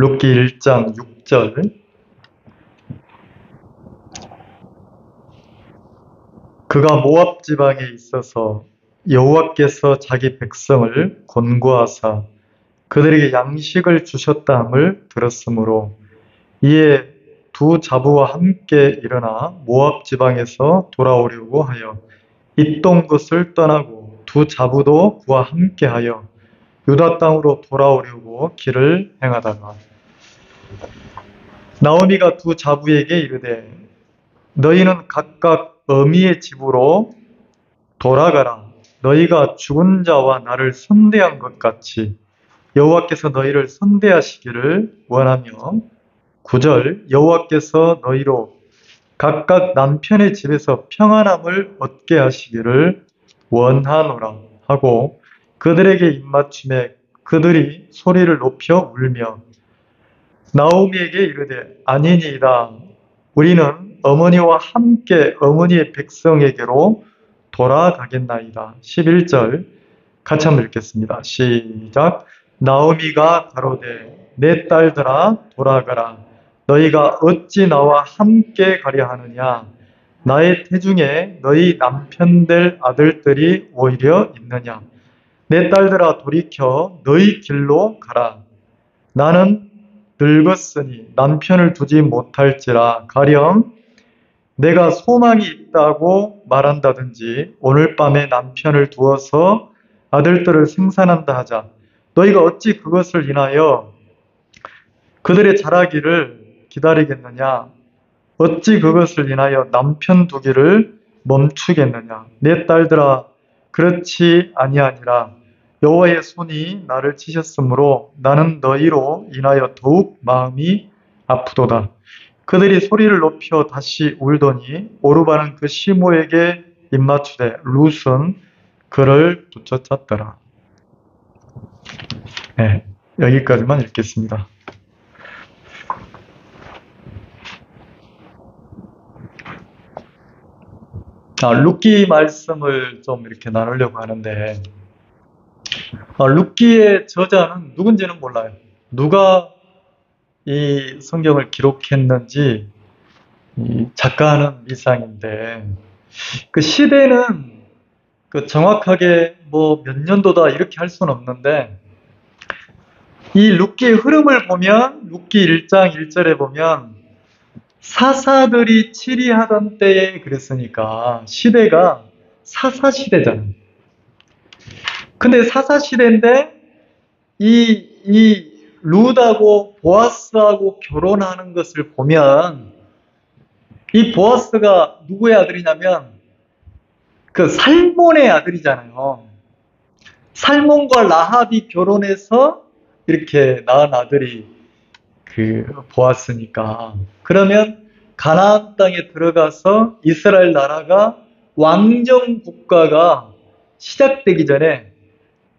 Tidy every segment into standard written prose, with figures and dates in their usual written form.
룻기 1장 6절. 그가 모압 지방에 있어서 여호와께서 자기 백성을 권고하사 그들에게 양식을 주셨다 함을 들었으므로 이에 두 자부와 함께 일어나 모압 지방에서 돌아오려고 하여 잇동 것을 떠나고 두 자부도 그와 함께하여 유다 땅으로 돌아오려고 길을 행하다가 나오미가 두 자부에게 이르되 너희는 각각 어미의 집으로 돌아가라. 너희가 죽은 자와 나를 선대한 것 같이 여호와께서 너희를 선대하시기를 원하며 9절 여호와께서 너희로 각각 남편의 집에서 평안함을 얻게 하시기를 원하노라 하고 그들에게 입맞춤에 그들이 소리를 높여 울며 나오미에게 이르되 아니니이다. 우리는 어머니와 함께 어머니의 백성에게로 돌아가겠나이다. 11절 같이 한번 읽겠습니다. 시작. 나오미가 가로되 내 딸들아 돌아가라. 너희가 어찌 나와 함께 가려 하느냐. 나의 태중에 너희 남편 될 아들들이 오히려 있느냐. 내 딸들아 돌이켜 너희 길로 가라. 나는 늙었으니 남편을 두지 못할지라 가령 내가 소망이 있다고 말한다든지 오늘 밤에 남편을 두어서 아들들을 생산한다 하자. 너희가 어찌 그것을 인하여 그들의 자라기를 기다리겠느냐? 어찌 그것을 인하여 남편 두기를 멈추겠느냐? 내 딸들아 그렇지 아니하니라. 여호와의 손이 나를 치셨으므로 나는 너희로 인하여 더욱 마음이 아프도다. 그들이 소리를 높여 다시 울더니 오르바는 그 시모에게 입맞추되 룻은 그를 붙여찼더라. 네, 여기까지만 읽겠습니다. 룻기 말씀을 좀 이렇게 나누려고 하는데 룻기의 저자는 누군지는 몰라요. 누가 이 성경을 기록했는지 이 작가는 미상인데 그 시대는 그 정확하게 뭐 몇 년도다 이렇게 할 수는 없는데 이 룻기의 흐름을 보면 룻기 1장 1절에 보면 사사들이 치리하던 때에 그랬으니까 시대가 사사시대잖아요. 근데 사사시대인데 이 룻하고 보아스하고 결혼하는 것을 보면 이 보아스가 누구의 아들이냐면 그 살몬의 아들이잖아요. 살몬과 라합이 결혼해서 이렇게 낳은 아들이 그 보아스니까 그러면 가나안 땅에 들어가서 이스라엘 나라가 왕정 국가가 시작되기 전에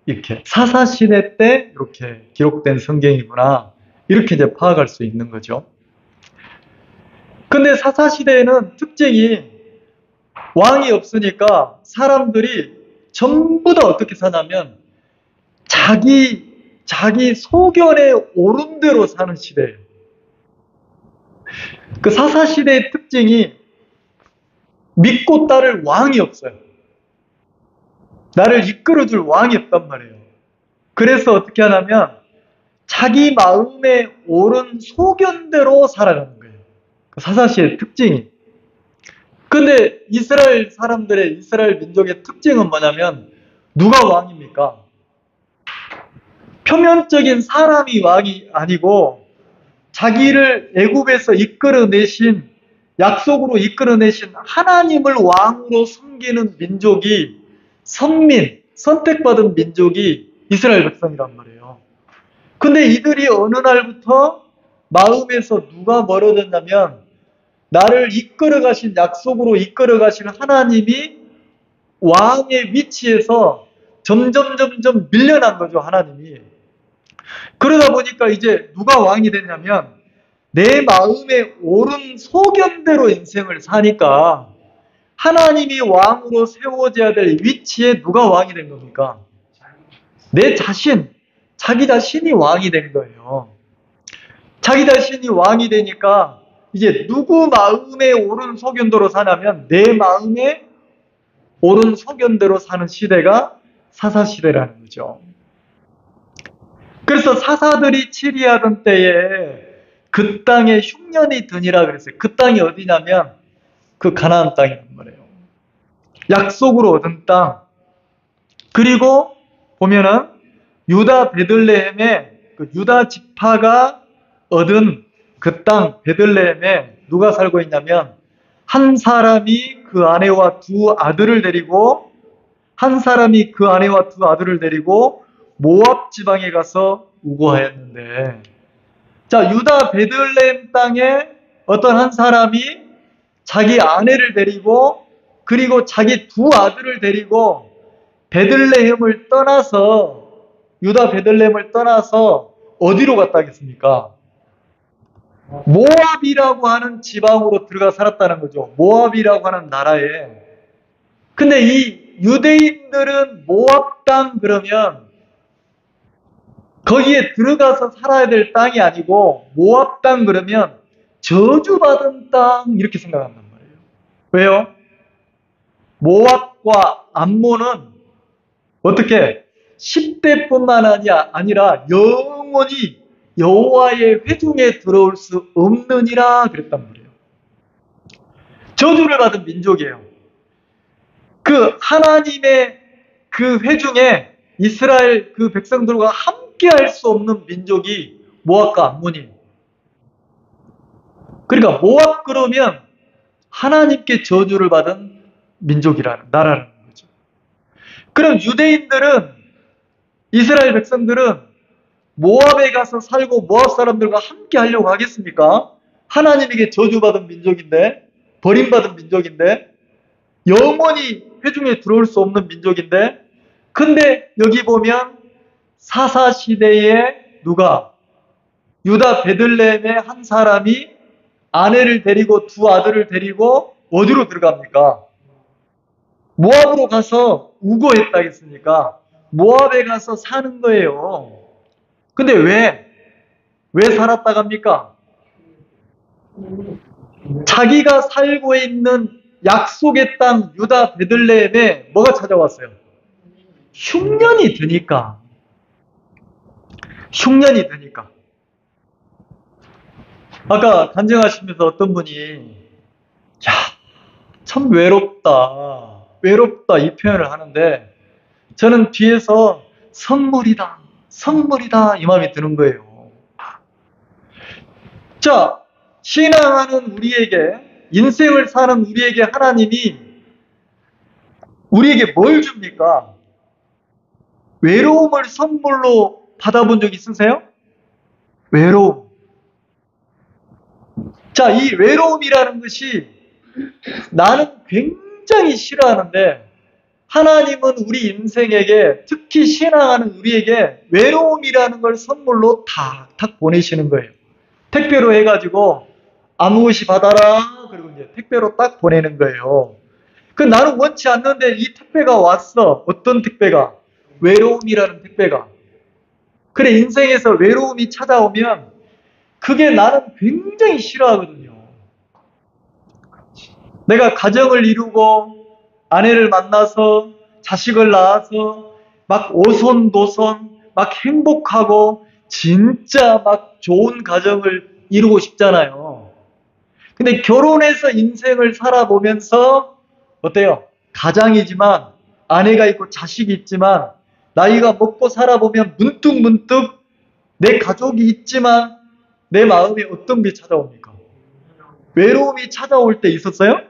이렇게 사사시대 때 이렇게 기록된 성경이구나 이렇게 이제 파악할 수 있는 거죠. 근데 사사시대에는 특징이 왕이 없으니까 사람들이 전부 다 어떻게 사냐면 자기 소견에 옳은 대로 사는 시대예요. 그 사사시대의 특징이 믿고 따를 왕이 없어요. 나를 이끌어줄 왕이 없단 말이에요. 그래서 어떻게 하냐면 자기 마음에 옳은 소견대로 살아가는 거예요. 그 사사시대의 특징이. 근데 이스라엘 사람들의 이스라엘 민족의 특징은 뭐냐면 누가 왕입니까? 표면적인 사람이 왕이 아니고 자기를 애굽에서 이끌어내신 약속으로 이끌어내신 하나님을 왕으로 섬기는 민족이 선민, 선택받은 민족이 이스라엘 백성이란 말이에요. 근데 이들이 어느 날부터 마음에서 누가 멀어졌냐면 나를 이끌어가신 약속으로 이끌어가신 하나님이 왕의 위치에서 점점 밀려난 거죠, 하나님이. 그러다 보니까 이제 누가 왕이 됐냐면 내 마음에 옳은 소견대로 인생을 사니까 하나님이 왕으로 세워져야 될 위치에 누가 왕이 된 겁니까? 내 자신, 자기 자신이 왕이 된 거예요. 자기 자신이 왕이 되니까 이제 누구 마음에 옳은 소견대로 사냐면 내 마음에 옳은 소견대로 사는 시대가 사사시대라는 거죠. 그래서 사사들이 치리하던 때에 그 땅에 흉년이 드니라 그랬어요. 그 땅이 어디냐면 그 가나안 땅이란 말이에요. 약속으로 얻은 땅. 그리고 보면은 유다 베들레헴에 그 유다 지파가 얻은 그 땅 베들레헴에 누가 살고 있냐면 한 사람이 그 아내와 두 아들을 데리고 모압 지방에 가서 우거하였는데, 자, 유다 베들레헴 땅에 어떤 한 사람이 자기 아내를 데리고 그리고 자기 두 아들을 데리고 베들레헴을 떠나서 유다 베들레헴을 떠나서 어디로 갔다 하겠습니까? 모압이라고 하는 지방으로 들어가 살았다는 거죠. 모압이라고 하는 나라에. 근데 이 유대인들은 모압 땅 그러면 거기에 들어가서 살아야 될 땅이 아니고 모압 땅 그러면 저주받은 땅 이렇게 생각한단 말이에요. 왜요? 모압과 암몬은 어떻게 10대뿐만 아니라 영원히 여호와의 회중에 들어올 수 없느니라 그랬단 말이에요. 저주를 받은 민족이에요. 그 하나님의 그 회중에 이스라엘 그 백성들과 함께 할 수 없는 민족이 모압과 암몬이에요. 그러니까 모압 그러면 하나님께 저주를 받은 민족이라는 나라라는 거죠. 그럼 유대인들은 이스라엘 백성들은 모압에 가서 살고 모압 사람들과 함께 하려고 하겠습니까? 하나님에게 저주받은 민족인데, 버림받은 민족인데, 영원히 회중에 들어올 수 없는 민족인데, 근데 여기 보면 사사시대에 누가 유다 베들레헴의 한 사람이 아내를 데리고 두 아들을 데리고 어디로 들어갑니까? 모압으로 가서 우거했다 했으니까 모압에 가서 사는 거예요. 근데 왜 살았다 갑니까? 자기가 살고 있는 약속의 땅 유다 베들레헴에 뭐가 찾아왔어요? 흉년이 드니까. 아까 간증하시면서 어떤 분이 야, 참 외롭다 이 표현을 하는데 저는 뒤에서 선물이다 이 마음이 드는 거예요. 자, 신앙하는 우리에게, 인생을 사는 우리에게 하나님이 우리에게 뭘 줍니까? 외로움을 선물로 받아본 적 있으세요? 외로움. 자, 이 외로움이라는 것이 나는 굉장히 싫어하는데 하나님은 우리 인생에게, 특히 신앙하는 우리에게 외로움이라는 걸 선물로 탁탁 보내시는 거예요. 택배로 해가지고 아무것이 받아라. 그리고 이제 택배로 딱 보내는 거예요. 그 나는 원치 않는데 이 택배가 왔어. 어떤 택배가? 외로움이라는 택배가. 그래, 인생에서 외로움이 찾아오면 그게 나는 굉장히 싫어하거든요. 내가 가정을 이루고 아내를 만나서 자식을 낳아서 막 오손도손 막 행복하고 진짜 막 좋은 가정을 이루고 싶잖아요. 근데 결혼해서 인생을 살아보면서 어때요? 가장이지만 아내가 있고 자식이 있지만 나이가 먹고 살아보면 문득문득 내 가족이 있지만 내 마음에 어떤 게 찾아옵니까? 외로움이 찾아올 때 있었어요?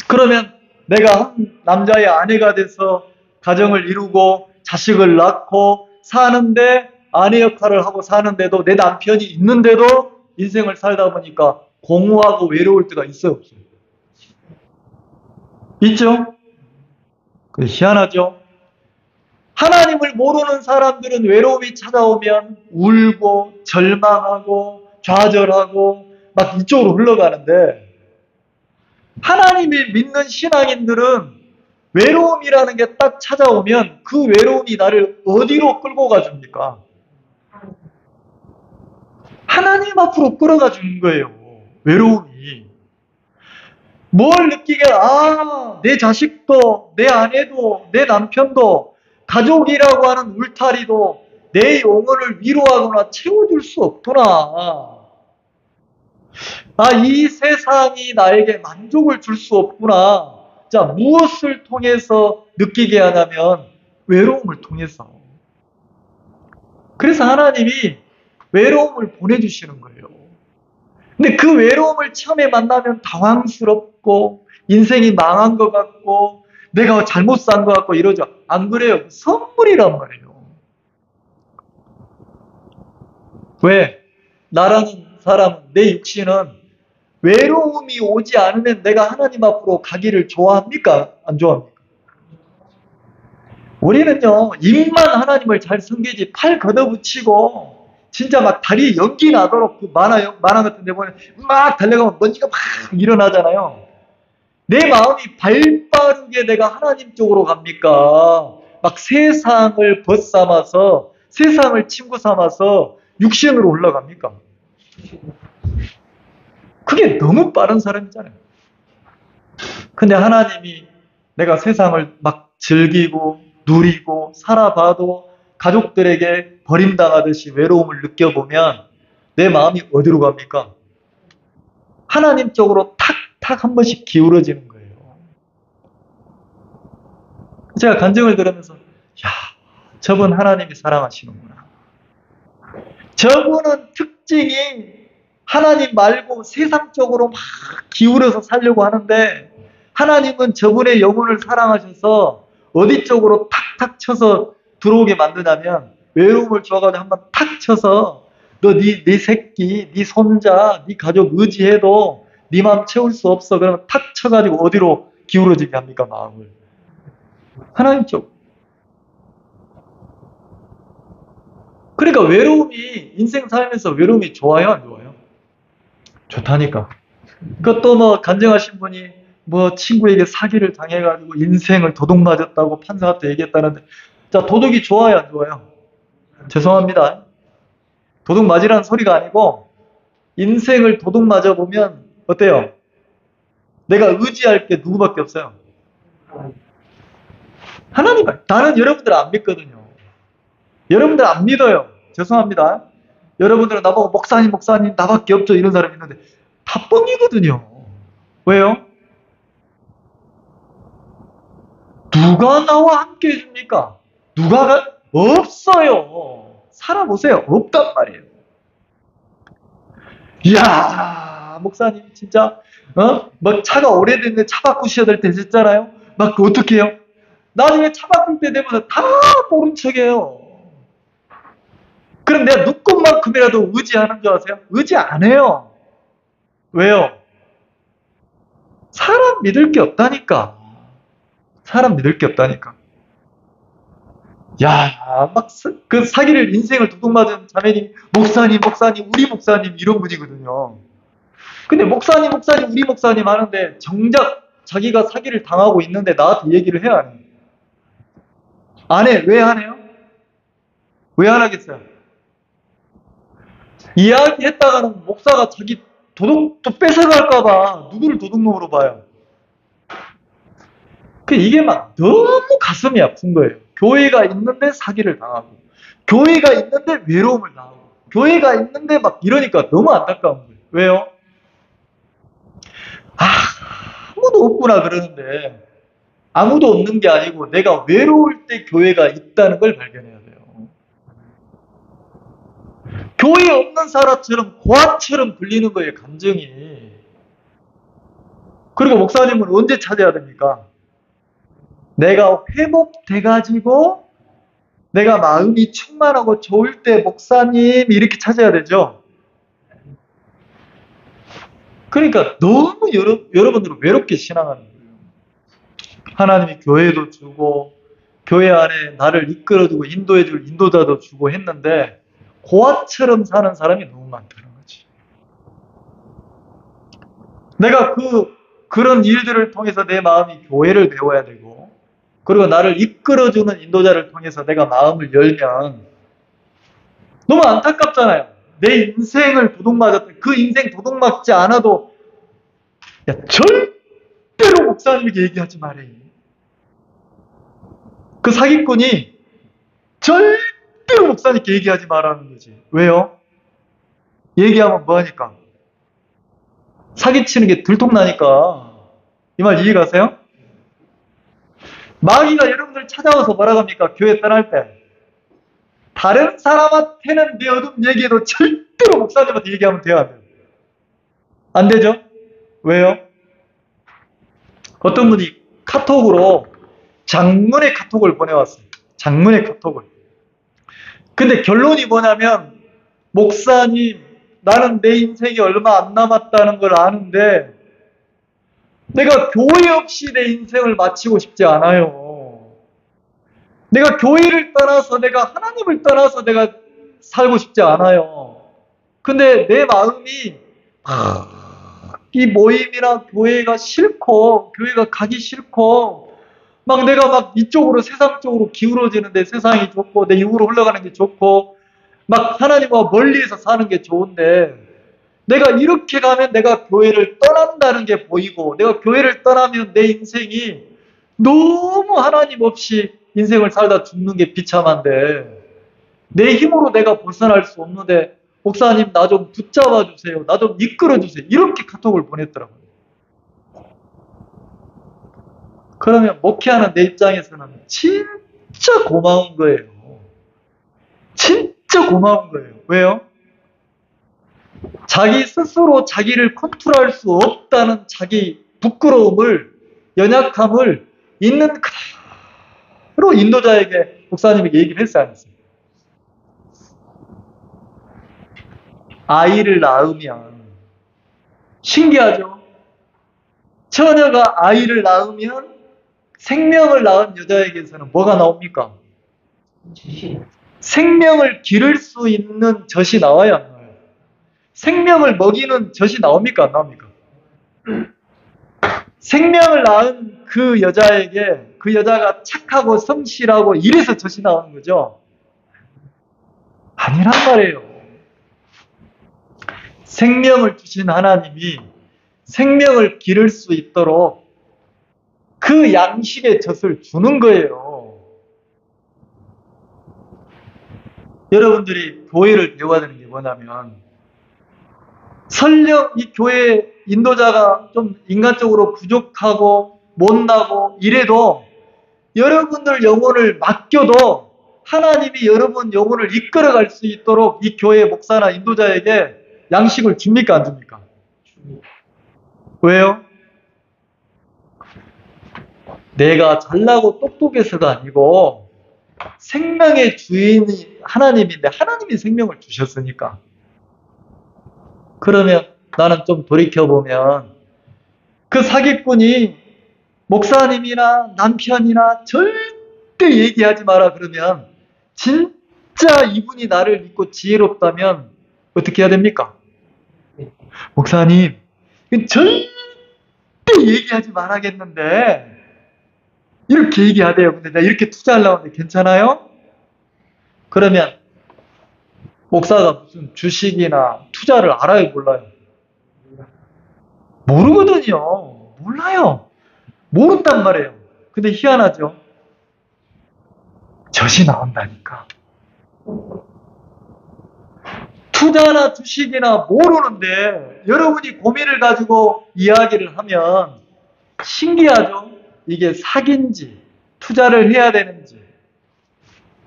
그러면 내가 한 남자의 아내가 돼서 가정을 이루고 자식을 낳고 사는데 아내 역할을 하고 사는데도 내 남편이 있는데도 인생을 살다 보니까 공허하고 외로울 때가 있어요, 없어요? 있죠? 희한하죠? 하나님을 모르는 사람들은 외로움이 찾아오면 울고 절망하고 좌절하고 막 이쪽으로 흘러가는데 하나님을 믿는 신앙인들은 외로움이라는 게 딱 찾아오면 그 외로움이 나를 어디로 끌고 가줍니까? 하나님 앞으로 끌어가 주는 거예요. 외로움이. 뭘 느끼게, 내 자식도, 내 아내도, 내 남편도, 가족이라고 하는 울타리도 내 영혼을 위로하거나 채워줄 수 없구나. 이 세상이 나에게 만족을 줄 수 없구나. 자, 무엇을 통해서 느끼게 하냐면 외로움을 통해서. 그래서 하나님이 외로움을 보내주시는 거예요. 근데 그 외로움을 처음에 만나면 당황스럽고 인생이 망한 것 같고 내가 잘못 산 것 같고 이러죠. 안 그래요. 선물이란 말이에요. 왜? 나라는 사람, 내 육신은 외로움이 오지 않으면 내가 하나님 앞으로 가기를 좋아합니까? 안 좋아합니까? 우리는요, 입만 하나님을 잘 섬기지 팔 걷어붙이고 진짜 막 다리에 연기 나도록 그 만화 같은 데 보면 막 달려가면 먼지가 막 일어나잖아요. 내 마음이 발빠르게 내가 하나님 쪽으로 갑니까? 막 세상을 벗삼아서 세상을 친구 삼아서 육신으로 올라갑니까? 그게 너무 빠른 사람이잖아요. 근데 하나님이 내가 세상을 막 즐기고 누리고 살아봐도 가족들에게 버림당하듯이 외로움을 느껴보면 내 마음이 어디로 갑니까? 하나님 쪽으로 탁탁 한 번씩 기울어지는 거예요. 제가 간증을 들으면서 저분 하나님이 사랑하시는구나. 저분은 특징이 하나님 말고 세상 쪽으로 막 기울여서 살려고 하는데 하나님은 저분의 영혼을 사랑하셔서 어디 쪽으로 탁탁 쳐서 들어오게 만드냐면 외로움을 줘가지고 한번 탁 쳐서 너 네 새끼, 네 손자, 네 가족 의지해도 네 마음 채울 수 없어. 그러면 탁 쳐가지고 어디로 기울어지게 합니까? 마음을. 하나님 쪽. 그러니까 외로움이 인생 살면서 외로움이 좋아요? 안 좋아요? 좋다니까. 그것도 뭐 간증하신 분이 뭐 친구에게 사기를 당해가지고 인생을 도둑 맞았다고 판사한테 얘기했다는데 자 도둑이 좋아요 안 좋아요? 죄송합니다. 도둑 맞으라는 소리가 아니고 인생을 도둑 맞아보면 어때요? 내가 의지할 게 누구밖에 없어요. 하나님. 나는 여러분들 안 믿거든요. 여러분들 안 믿어요. 죄송합니다. 여러분들은 나보고 목사님 나밖에 없죠 이런 사람이 있는데 다 뻥이거든요. 왜요? 누가 나와 함께 해줍니까? 없어요. 살아보세요. 없단 말이에요. 이야, 목사님 진짜 막 차가 오래됐는데 차 바꾸셔야 될 때 됐잖아요. 막 어떻게 해요? 나중에 차 바꿀 때 되면 다 모른 척해요. 그럼 내가 누군만큼이라도 의지하는 줄 아세요? 의지 안 해요. 왜요? 사람 믿을 게 없다니까. 사람 믿을 게 없다니까. 야, 막 그 사기를 인생을 도둑 맞은 자매님, 목사님, 우리 목사님 이런 분이거든요. 근데 목사님, 우리 목사님 하는데 정작 자기가 사기를 당하고 있는데 나한테 얘기를 해야 하네. 안 해. 왜 안 해요? 왜 안 하겠어요? 이야기했다가는 목사가 자기 도둑도 뺏어갈까봐 누구를 도둑놈으로 봐요. 이게 막 너무 가슴이 아픈 거예요. 교회가 있는데 사기를 당하고, 교회가 있는데 외로움을 당하고, 교회가 있는데 막 이러니까 너무 안타까운 거예요. 왜요? 아무도 없구나 그러는데 아무도 없는 게 아니고 내가 외로울 때 교회가 있다는 걸 발견해야 돼요. 교회 없는 사람처럼 고아처럼 불리는 거예요, 감정이. 그리고 목사님은 언제 찾아야 됩니까? 내가 회복돼가지고 내가 마음이 충만하고 좋을 때 목사님 이렇게 찾아야 되죠. 그러니까 너무 여러분들은 외롭게 신앙하는 거예요. 하나님이 교회도 주고 교회 안에 나를 이끌어주고 인도해줄 인도자도 주고 했는데 고아처럼 사는 사람이 너무 많다는 거지. 내가 그런 일들을 통해서 내 마음이 교회를 배워야 되고 그리고 나를 이끌어주는 인도자를 통해서 내가 마음을 열면 너무 안타깝잖아요. 내 인생을 도둑맞았다. 그 인생 도둑맞지 않아도 야, 절대로 목사님에게 얘기하지 말해. 그 사기꾼이 절대로 목사님께 얘기하지 말라는 거지. 왜요? 얘기하면 뭐하니까? 사기치는 게 들통나니까. 이 말 이해 가세요? 마귀가 여러분들 찾아와서 뭐라고 합니까? 교회 떠날 때. 다른 사람한테는 내 어둠 얘기해도 절대로 목사님한테 얘기하면 돼요, 안 돼요? 안 되죠? 왜요? 어떤 분이 카톡으로 장문의 카톡을 보내왔어요. 장문의 카톡을. 근데 결론이 뭐냐면, 목사님, 나는 내 인생이 얼마 안 남았다는 걸 아는데, 내가 교회 없이 내 인생을 마치고 싶지 않아요. 내가 교회를 떠나서, 내가 하나님을 떠나서 내가 살고 싶지 않아요. 근데 내 마음이 이 모임이나 교회가 싫고, 교회가 가기 싫고, 막 내가 막 이쪽으로 세상 쪽으로 기울어지는데 세상이 좋고, 내 육으로 흘러가는 게 좋고, 막 하나님과 멀리에서 사는 게 좋은데, 내가 이렇게 가면 내가 교회를 떠난다는 게 보이고, 내가 교회를 떠나면 내 인생이 너무 하나님 없이 인생을 살다 죽는 게 비참한데, 내 힘으로 내가 벗어날 수 없는데, 목사님 나 좀 붙잡아 주세요. 나 좀 이끌어 주세요. 이렇게 카톡을 보냈더라고요. 그러면 목회하는 내 입장에서는 진짜 고마운 거예요. 진짜 고마운 거예요. 왜요? 자기 스스로 자기를 컨트롤할 수 없다는 자기 부끄러움을, 연약함을 있는 그대로 인도자에게, 목사님에게 얘기를 했어요, 안 했어요? 아이를 낳으면, 신기하죠? 처녀가 아이를 낳으면 생명을 낳은 여자에게서는 뭐가 나옵니까? 생명을 기를 수 있는 젖이 나와요, 안 나와요? 생명을 먹이는 젖이 나옵니까, 안 나옵니까? 생명을 낳은 그 여자에게, 그 여자가 착하고 성실하고 이래서 젖이 나오는 거죠? 아니란 말이에요. 생명을 주신 하나님이 생명을 기를 수 있도록 그 양식의 젖을 주는 거예요. 여러분들이 교회를 배워야 되는 게 뭐냐면, 설령 이 교회 인도자가 좀 인간적으로 부족하고 못나고 이래도 여러분들 영혼을 맡겨도 하나님이 여러분 영혼을 이끌어갈 수 있도록 이 교회 목사나 인도자에게 양식을 줍니까, 안 줍니까? 왜요? 내가 잘나고 똑똑해서가 아니고 생명의 주인이 하나님인데 하나님이 생명을 주셨으니까. 그러면 나는 좀 돌이켜보면 그 사기꾼이 목사님이나 남편이나 절대 얘기하지 마라 그러면, 진짜 이분이 나를 믿고 지혜롭다면 어떻게 해야 됩니까? 목사님, 절대 얘기하지 말아야겠는데 이렇게 얘기하대요. 근데 내가 이렇게 투자하려고 하는데 괜찮아요? 그러면 목사가 무슨 주식이나 투자를 알아요, 몰라요? 모르거든요. 몰라요. 모른단 말이에요. 근데 희한하죠? 젖이 나온다니까. 투자나 주식이나 모르는데 여러분이 고민을 가지고 이야기를 하면 신기하죠? 이게 사기인지 투자를 해야 되는지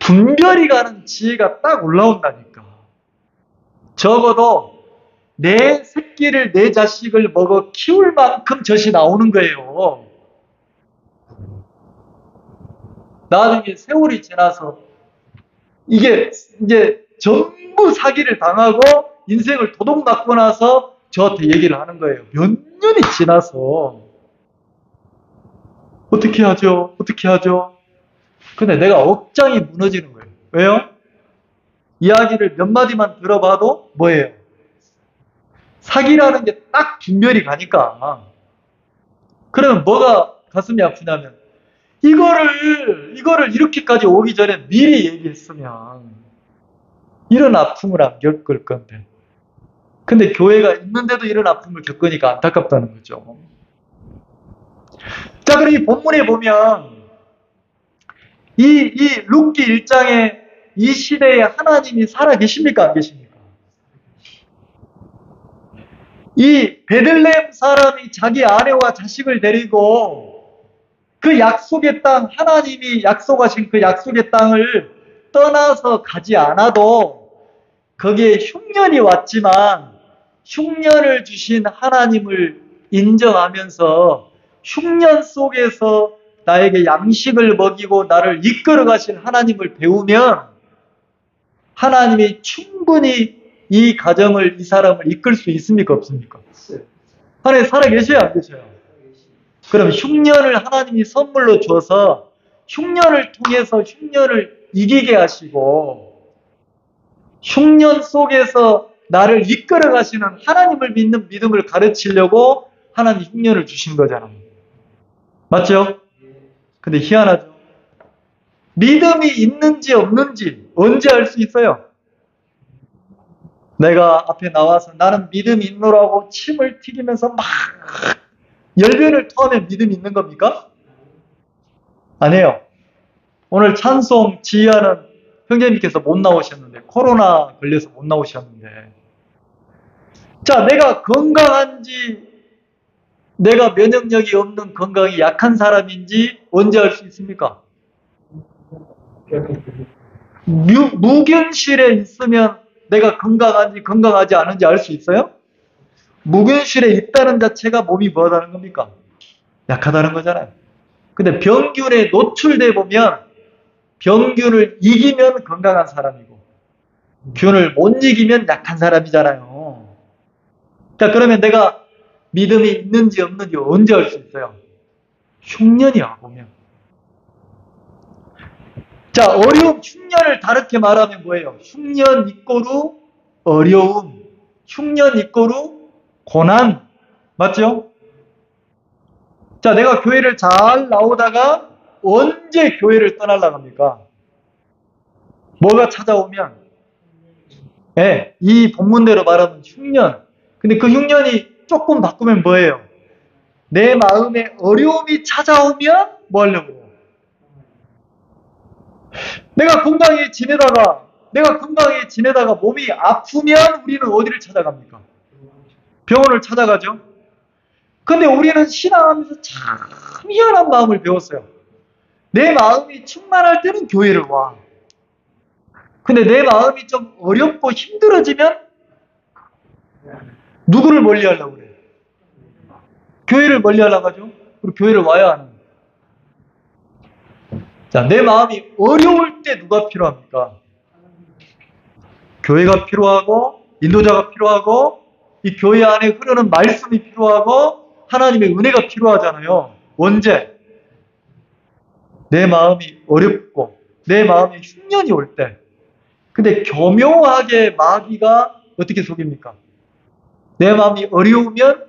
분별이 가는 지혜가 딱 올라온다니까. 적어도 내 새끼를, 내 자식을 먹어 키울 만큼 젖이 나오는 거예요. 나중에 세월이 지나서 이게 이제 전부 사기를 당하고 인생을 도둑맞고 나서 저한테 얘기를 하는 거예요. 몇 년이 지나서. 어떻게 하죠? 어떻게 하죠? 근데 내가 억장이 무너지는 거예요. 왜요? 이야기를 몇 마디만 들어봐도 뭐예요? 사기라는 게 딱 분별이 가니까. 그러면 뭐가 가슴이 아프냐면, 이거를 이렇게까지 오기 전에 미리 얘기했으면, 이런 아픔을 안 겪을 건데. 근데 교회가 있는데도 이런 아픔을 겪으니까 안타깝다는 거죠. 자, 그럼 이 본문에 보면 이 룻기 1장에 이 시대에 하나님이 살아 계십니까? 안 계십니까? 이 베들레헴 사람이 자기 아내와 자식을 데리고 그 약속의 땅, 하나님이 약속하신 그 약속의 땅을 떠나서 가지 않아도 거기에 흉년이 왔지만 흉년을 주신 하나님을 인정하면서 흉년 속에서 나에게 양식을 먹이고 나를 이끌어 가신 하나님을 배우면 하나님이 충분히 이 가정을, 이 사람을 이끌 수 있습니까? 없습니까? 하나님 살아 계셔요? 안 계셔요? 그럼 흉년을 하나님이 선물로 줘서 흉년을 통해서 흉년을 이기게 하시고 흉년 속에서 나를 이끌어 가시는 하나님을 믿는 믿음을 가르치려고 하나님 흉년을 주신 거잖아요. 맞죠? 근데 희한하죠? 믿음이 있는지 없는지 언제 알 수 있어요? 내가 앞에 나와서 나는 믿음이 있노라고 침을 튀기면서 막 열변을 토하면 믿음이 있는 겁니까? 아니에요. 오늘 찬송 지휘하는 형제님께서 못 나오셨는데, 코로나 걸려서 못 나오셨는데, 자, 내가 건강한지, 내가 면역력이 없는 건강이 약한 사람인지 언제 알 수 있습니까? 무균실에 있으면 내가 건강한지 건강하지 않은지 알 수 있어요? 무균실에 있다는 자체가 몸이 뭐하다는 겁니까? 약하다는 거잖아요. 근데 병균에 노출돼 보면 병균을 이기면 건강한 사람이고 균을 못 이기면 약한 사람이잖아요. 자, 그러면 내가 믿음이 있는지 없는지 언제 알 수 있어요? 흉년이 와보면. 자, 어려움, 흉년을 다르게 말하면 뭐예요? 흉년 이꼬르 어려움, 흉년 이꼬르 고난, 맞죠? 자, 내가 교회를 잘 나오다가 언제 교회를 떠나려고 합니까? 뭐가 찾아오면, 네, 이 본문대로 말하면 흉년. 근데 그 흉년이 조금 바꾸면 뭐예요? 내 마음에 어려움이 찾아오면 뭐 하려고? 내가 건강히 지내다가 몸이 아프면 우리는 어디를 찾아갑니까? 병원을 찾아가죠. 근데 우리는 신앙하면서 참 희한한 마음을 배웠어요. 내 마음이 충만할 때는 교회를 와. 근데 내 마음이 좀 어렵고 힘들어지면 누구를 멀리 하려고 그래? 교회를 멀리 하려고 하죠. 그리고 교회를 와야 하는. 자, 내 마음이 어려울 때 누가 필요합니까? 교회가 필요하고 인도자가 필요하고 이 교회 안에 흐르는 말씀이 필요하고 하나님의 은혜가 필요하잖아요. 언제? 내 마음이 어렵고 내 마음에 흉년이 올 때. 근데 교묘하게 마귀가 어떻게 속입니까? 내 마음이 어려우면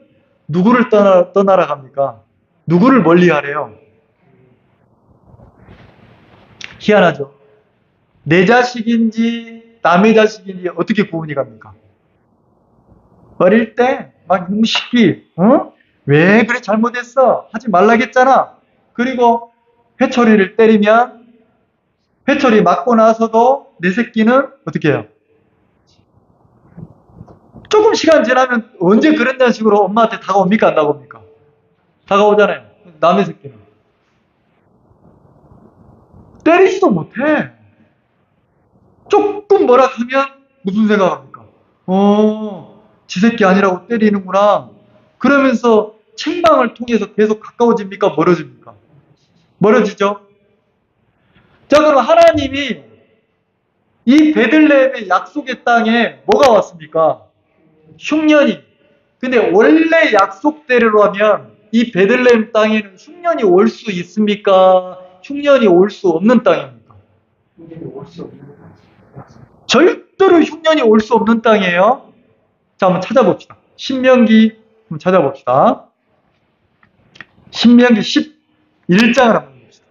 누구를 떠나라 갑니까? 누구를 멀리 하래요? 희한하죠? 내 자식인지 남의 자식인지 어떻게 구분이 갑니까? 어릴 때 막 이놈 시끼, 왜 그래 잘못했어? 하지 말라겠잖아. 그리고 회초리를 때리면 회초리 맞고 나서도 내 새끼는 어떻게 해요? 조금 시간 지나면 언제 그랬냐는 식으로 엄마한테 다가옵니까? 안 다가옵니까? 다가오잖아요. 남의 새끼는. 때리지도 못해. 조금 뭐라 하면 무슨 생각합니까? 지 새끼 아니라고 때리는구나. 그러면서 책망을 통해서 계속 가까워집니까? 멀어집니까? 멀어지죠? 자, 그럼 하나님이 이 베들레헴의 약속의 땅에 뭐가 왔습니까? 흉년이. 근데 원래 약속대로라면 이 베들레헴 땅에는 흉년이 올 수 있습니까? 흉년이 올 수 없는 땅입니까? 절대로 흉년이 올 수 없는 땅이에요. 자, 한번 찾아봅시다. 신명기 한번 찾아봅시다. 신명기 11장을 한번 봅시다.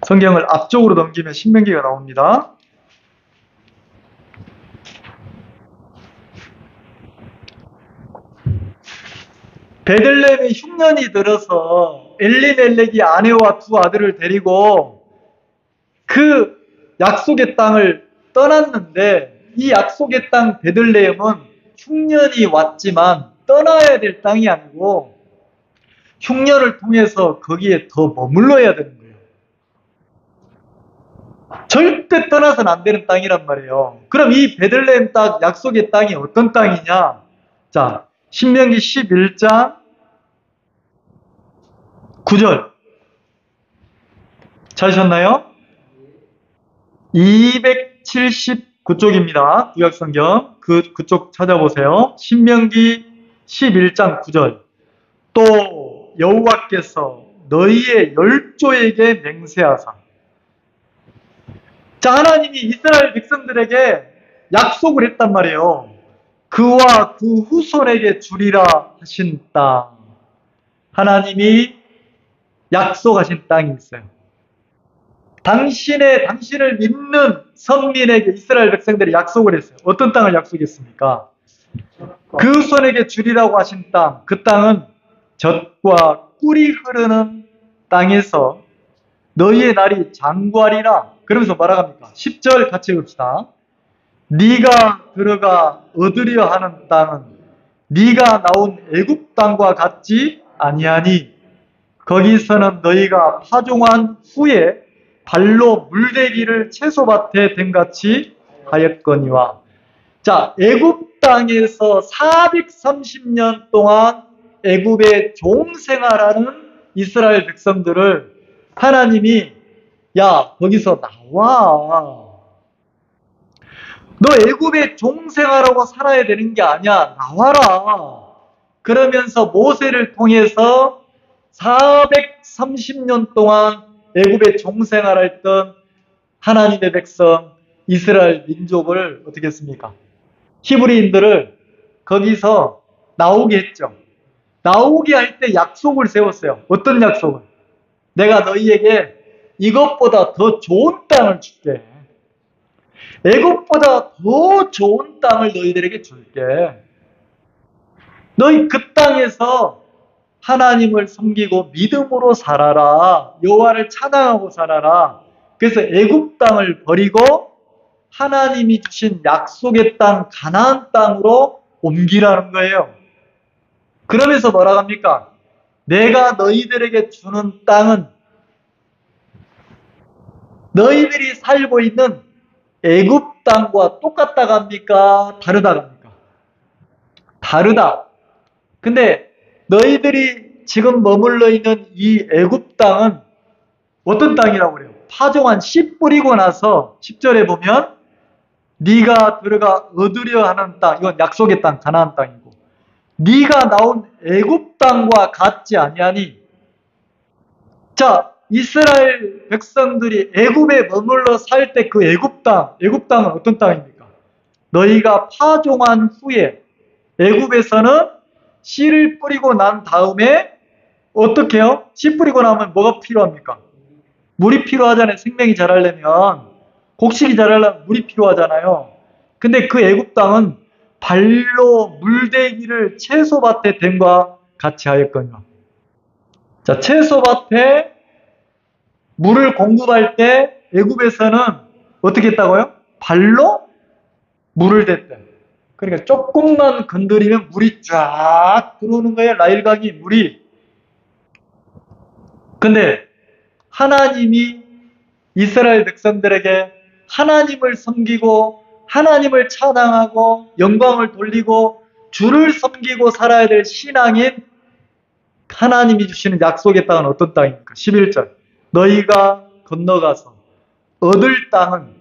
성경을 앞쪽으로 넘기면 신명기가 나옵니다. 베들레헴에 흉년이 들어서 엘리멜렉이 아내와 두 아들을 데리고 그 약속의 땅을 떠났는데, 이 약속의 땅 베들레헴은 흉년이 왔지만 떠나야 될 땅이 아니고 흉년을 통해서 거기에 더 머물러야 되는 거예요. 절대 떠나서는 안 되는 땅이란 말이에요. 그럼 이 베들레헴 땅, 약속의 땅이 어떤 땅이냐? 자, 신명기 11장 9절. 찾으셨나요? 279쪽입니다. 구약성경. 그쪽 찾아보세요. 신명기 11장 9절. 또 여호와께서 너희의 열조에게 맹세하사. 자, 하나님이 이스라엘 백성들에게 약속을 했단 말이에요. 그와 그 후손에게 주리라 하신 땅. 하나님이 약속하신 땅이 있어요. 당신을 믿는 선민에게 이스라엘 백성들이 약속을 했어요. 어떤 땅을 약속했습니까? 그 후손에게 주리라고 하신 땅. 그 땅은 젖과 꿀이 흐르는 땅에서 너희의 날이 장구하리라. 그러면서 뭐라고 합니까? 10절 같이 읽읍시다. 네가 들어가 얻으려 하는 땅은 네가 나온 애굽 땅과 같지 아니하니 거기서는 너희가 파종한 후에 발로 물대기를 채소밭에 댄같이 하였거니와. 자, 애굽 땅에서 430년 동안 애굽의 종생활하는 이스라엘 백성들을 하나님이 야, 거기서 나와. 너 애굽의 종생활하고 살아야 되는 게 아니야. 나와라. 그러면서 모세를 통해서 430년 동안 애굽의 종생활했던 하나님의 백성 이스라엘 민족을 어떻게 했습니까? 히브리인들을 거기서 나오게 했죠. 나오게 할 때 약속을 세웠어요. 어떤 약속을? 내가 너희에게 이것보다 더 좋은 땅을 줄게. 애굽보다 더 좋은 땅을 너희들에게 줄게. 너희 그 땅에서 하나님을 섬기고 믿음으로 살아라. 여호와를 찬양하고 살아라. 그래서 애굽 땅을 버리고 하나님이 주신 약속의 땅 가나안 땅으로 옮기라는 거예요. 그러면서 뭐라고 합니까? 내가 너희들에게 주는 땅은 너희들이 살고 있는 애굽 땅과 똑같다고 합니까? 다르다고 합니까? 다르다. 근데 너희들이 지금 머물러 있는 이 애굽 땅은 어떤 땅이라고 그래요? 파종한 씨 뿌리고 나서 10절에 보면 네가 들어가 얻으려 하는 땅, 이건 약속의 땅, 가나안 땅이고, 네가 나온 애굽 땅과 같지 아니하니. 자, 이스라엘 백성들이 애굽에 머물러 살 때 그 애굽 땅은 어떤 땅입니까? 너희가 파종한 후에 애굽에서는 씨를 뿌리고 난 다음에 어떻게 해요? 씨 뿌리고 나면 뭐가 필요합니까? 물이 필요하잖아요. 생명이 자라려면, 곡식이 자라려면 물이 필요하잖아요. 근데 그 애굽 땅은 발로 물대기를 채소밭에 댄과 같이 하였거니와. 자, 채소밭에 물을 공급할 때 애굽에서는 어떻게 했다고요? 발로 물을 댔대. 그러니까 조금만 건드리면 물이 쫙 들어오는 거예요. 나일강이 물이. 근데 하나님이 이스라엘 백성들에게 하나님을 섬기고 하나님을 찬양하고 영광을 돌리고 주를 섬기고 살아야 될 신앙인 하나님이 주시는 약속의 땅은 어떤 땅입니까? 11절. 너희가 건너가서 얻을 땅은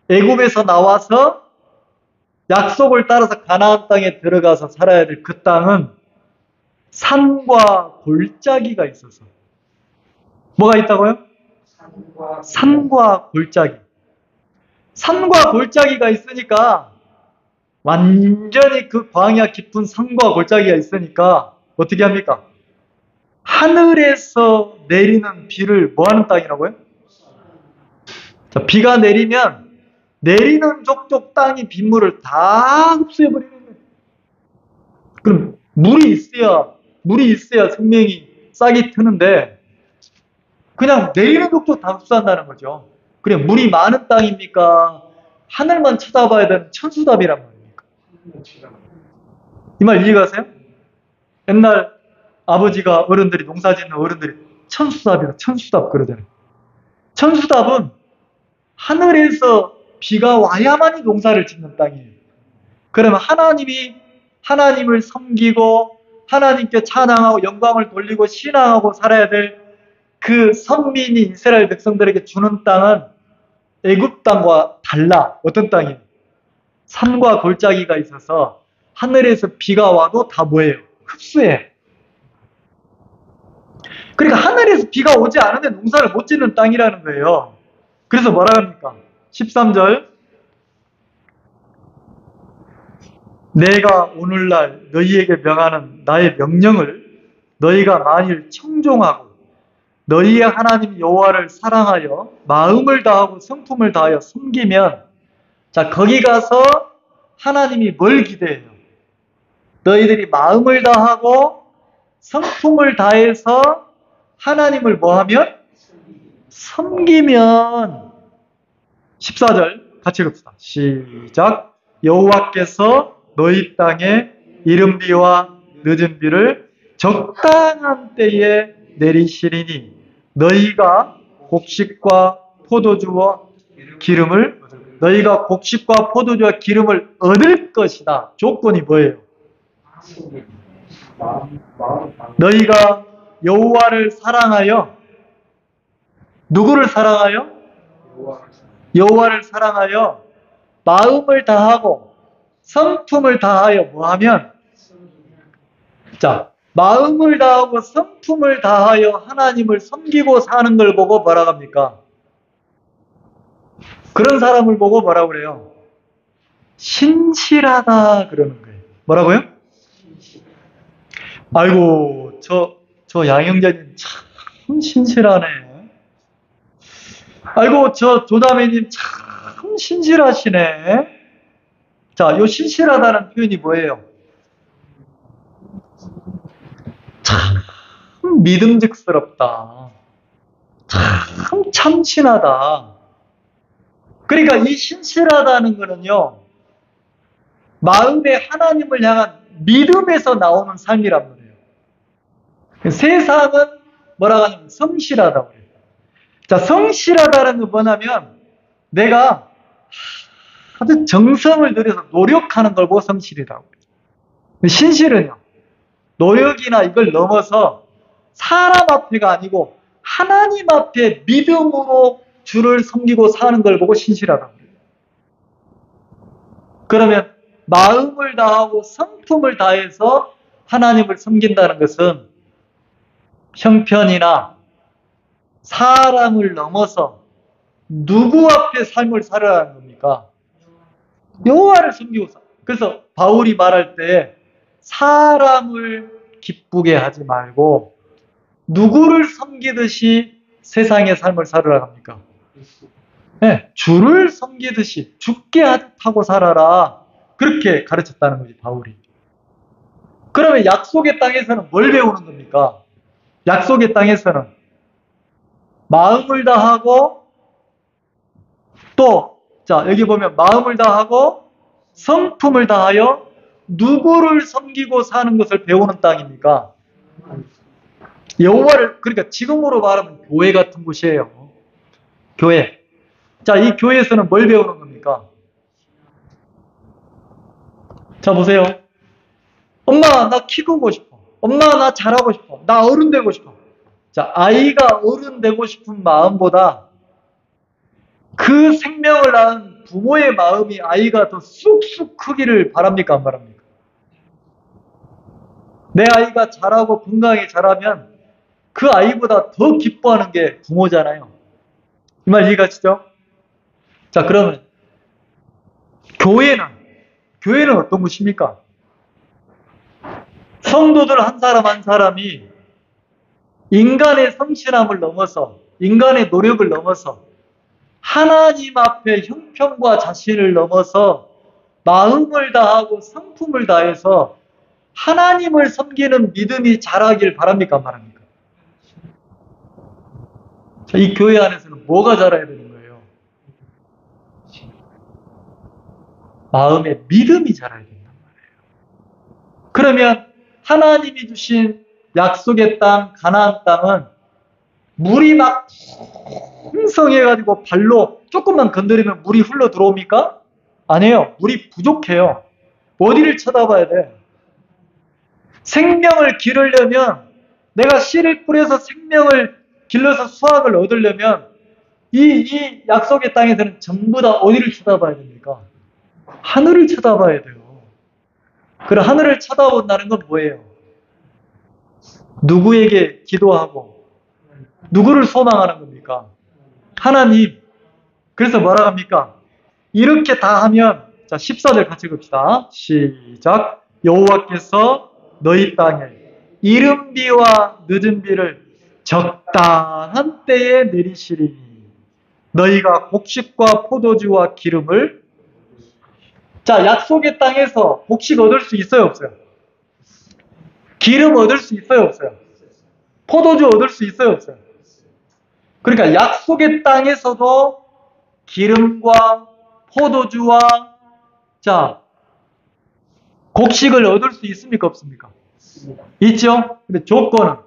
애굽에서 나와서 약속을 따라서 가나안 땅에 들어가서 살아야 될 그 땅은 산과 골짜기가 있어서. 뭐가 있다고요? 산과 골짜기. 산과 골짜기가 있으니까, 완전히 그 광야 깊은 산과 골짜기가 있으니까 어떻게 합니까? 하늘에서 내리는 비를 뭐 하는 땅이라고요? 자, 비가 내리면 내리는 족족 땅이 빗물을 다 흡수해버리는 거예요. 그럼 물이 있어야 물이 있어야 생명이 싹이 트는데 그냥 내리는 것도 다 흡수한다는 거죠. 그래, 물이 많은 땅입니까? 하늘만 쳐다봐야 되는 천수답이란 말입니까? 이 말 이해가세요? 옛날 아버지가 어른들이 농사 짓는 어른들이 천수답이다, 천수답 그러잖아요. 천수답은 하늘에서 비가 와야만이 농사를 짓는 땅이에요. 그러면 하나님을 섬기고 하나님께 찬양하고 영광을 돌리고 신앙하고 살아야 될 그 선민이 이스라엘 백성들에게 주는 땅은 애굽 땅과 달라. 어떤 땅이에요? 산과 골짜기가 있어서 하늘에서 비가 와도 다 뭐예요? 흡수해. 그러니까 하늘에서 비가 오지 않으면 농사를 못 짓는 땅이라는 거예요. 그래서 뭐라 합니까? 13절 내가 오늘날 너희에게 명하는 나의 명령을 너희가 만일 청종하고 너희의 하나님 여호와를 사랑하여 마음을 다하고 성품을 다하여 섬기면 자 거기 가서 하나님이 뭘 기대해요? 너희들이 마음을 다하고 성품을 다해서 하나님을 뭐하면? 섬기면 14절 같이 읽읍시다. 시작. 여호와께서 너희 땅에 이른 비와 늦은 비를 적당한 때에 내리시리니 너희가 곡식과 포도주와 기름을 얻을 것이다. 조건이 뭐예요? 너희가 여호와를 사랑하여 누구를 사랑하여? 여호와를 사랑하여 마음을 다하고 성품을 다하여 뭐하면? 자, 마음을 다하고 성품을 다하여 하나님을 섬기고 사는 걸 보고 뭐라고 합니까? 그런 사람을 보고 뭐라고 그래요? 신실하다 그러는 거예요. 뭐라고요? 아이고, 저 양형제님 참 신실하네. 아이고, 저 조다매님 참 신실하시네. 자, 요 신실하다는 표현이 뭐예요? 참 믿음직스럽다. 참 참신하다. 그러니까 이 신실하다는 거는요, 마음에 하나님을 향한 믿음에서 나오는 삶이란 말이에요. 세상은 뭐라고 하냐면 성실하다고 해요. 자, 성실하다는 건 뭐냐면 내가 아주 정성을 들여서 노력하는 걸 보고 성실이라고 해요. 신실은요, 노력이나 이걸 넘어서 사람 앞에가 아니고 하나님 앞에 믿음으로 주를 섬기고 사는 걸 보고 신실하다고 해요. 그러면 마음을 다하고 성품을 다해서 하나님을 섬긴다는 것은 형편이나 사람을 넘어서 누구 앞에 삶을 살아가는 겁니까? 여호와를 섬기고 사. 그래서 바울이 말할 때 사람을 기쁘게 하지 말고 누구를 섬기듯이 세상의 삶을 살아라 합니까? 네, 주를 섬기듯이 죽게 하고 살아라. 그렇게 가르쳤다는 거지, 바울이. 그러면 약속의 땅에서는 뭘 배우는 겁니까? 약속의 땅에서는 마음을 다하고 또, 자, 여기 보면 마음을 다하고 성품을 다하여 누구를 섬기고 사는 것을 배우는 땅입니까? 여호와를, 그러니까 지금으로 말하면 교회 같은 곳이에요. 교회. 자, 이 교회에서는 뭘 배우는 겁니까? 자, 보세요. 엄마, 나 키 크고 싶어. 엄마, 나 잘하고 싶어. 나 어른 되고 싶어. 자, 아이가 어른 되고 싶은 마음보다 그 생명을 낳은 부모의 마음이 아이가 더 쑥쑥 크기를 바랍니까? 안 바랍니까? 내 아이가 잘하고 건강하게 자라면 그 아이보다 더 기뻐하는 게 부모잖아요. 이 말 이해가시죠? 자, 그러면 교회는 어떤 곳입니까? 성도들 한 사람 한 사람이 인간의 성실함을 넘어서, 인간의 노력을 넘어서 하나님 앞에 형편과 자신을 넘어서 마음을 다하고 성품을 다해서 하나님을 섬기는 믿음이 자라길 바랍니까? 안 바랍니까? 자, 이 교회 안에서는 뭐가 자라야 되는 거예요? 마음의 믿음이 자라야 된단 말이에요. 그러면 하나님이 주신 약속의 땅, 가나안 땅은 물이 막 풍성해가지고 발로 조금만 건드리면 물이 흘러 들어옵니까? 아니에요. 물이 부족해요. 어디를 쳐다봐야 돼? 생명을 기르려면, 내가 씨를 뿌려서 생명을 길러서 수확을 얻으려면 이 약속의 땅에서는 전부 다 어디를 쳐다봐야 됩니까? 하늘을 쳐다봐야 돼요. 그럼 하늘을 쳐다본다는 건 뭐예요? 누구에게 기도하고 누구를 소망하는 겁니까? 하나님. 그래서 뭐라 합니까? 이렇게 다 하면, 자, 14절 같이 봅시다. 시작. 여호와께서 너희 땅에 이른 비와 늦은 비를 적당한 때에 내리시리니 너희가 곡식과 포도주와 기름을. 자, 약속의 땅에서 곡식 얻을 수 있어요, 없어요? 기름 얻을 수 있어요, 없어요? 포도주 얻을 수 있어요, 없어요? 그러니까 약속의 땅에서도 기름과 포도주와, 자, 곡식을 얻을 수 있습니까, 없습니까? 있죠? 근데 조건은,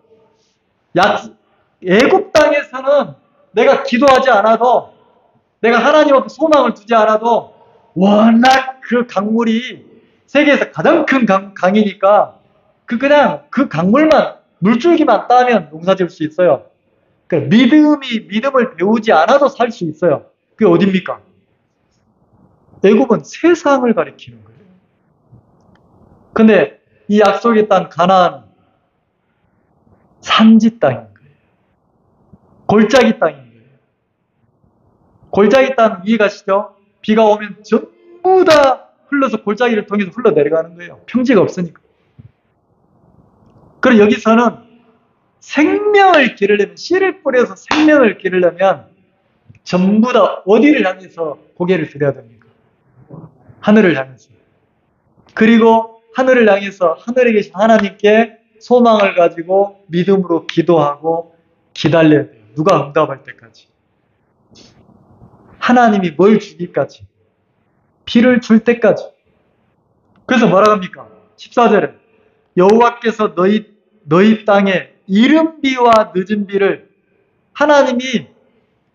애굽 땅에서는 내가 기도하지 않아도, 내가 하나님 앞에 소망을 두지 않아도 워낙 그 강물이 세계에서 가장 큰 강이니까 그냥 그 강물만, 물줄기만 따면 농사 지을 수 있어요. 그러니까 믿음을 배우지 않아도 살 수 있어요. 그게 어딥니까? 애굽은 세상을 가리키는 거예요. 근데 이 약속의 땅 가나안 산지 땅인 거예요. 골짜기 땅인 거예요. 골짜기 땅 이해가시죠? 비가 오면 전부 다 흘러서 골짜기를 통해서 흘러 내려가는 거예요. 평지가 없으니까. 그리고 여기서는 생명을 기르려면, 씨를 뿌려서 생명을 기르려면 전부 다 어디를 향해서 고개를 들여야 됩니까? 하늘을 향해서. 그리고 하늘을 향해서 하늘에 계신 하나님께 소망을 가지고 믿음으로 기도하고 기다려야 돼요. 누가 응답할 때까지. 하나님이 뭘 주기까지. 비를 줄 때까지. 그래서 뭐라 합니까? 14절에 여호와께서 너희 땅에 이른 비와 늦은 비를, 하나님이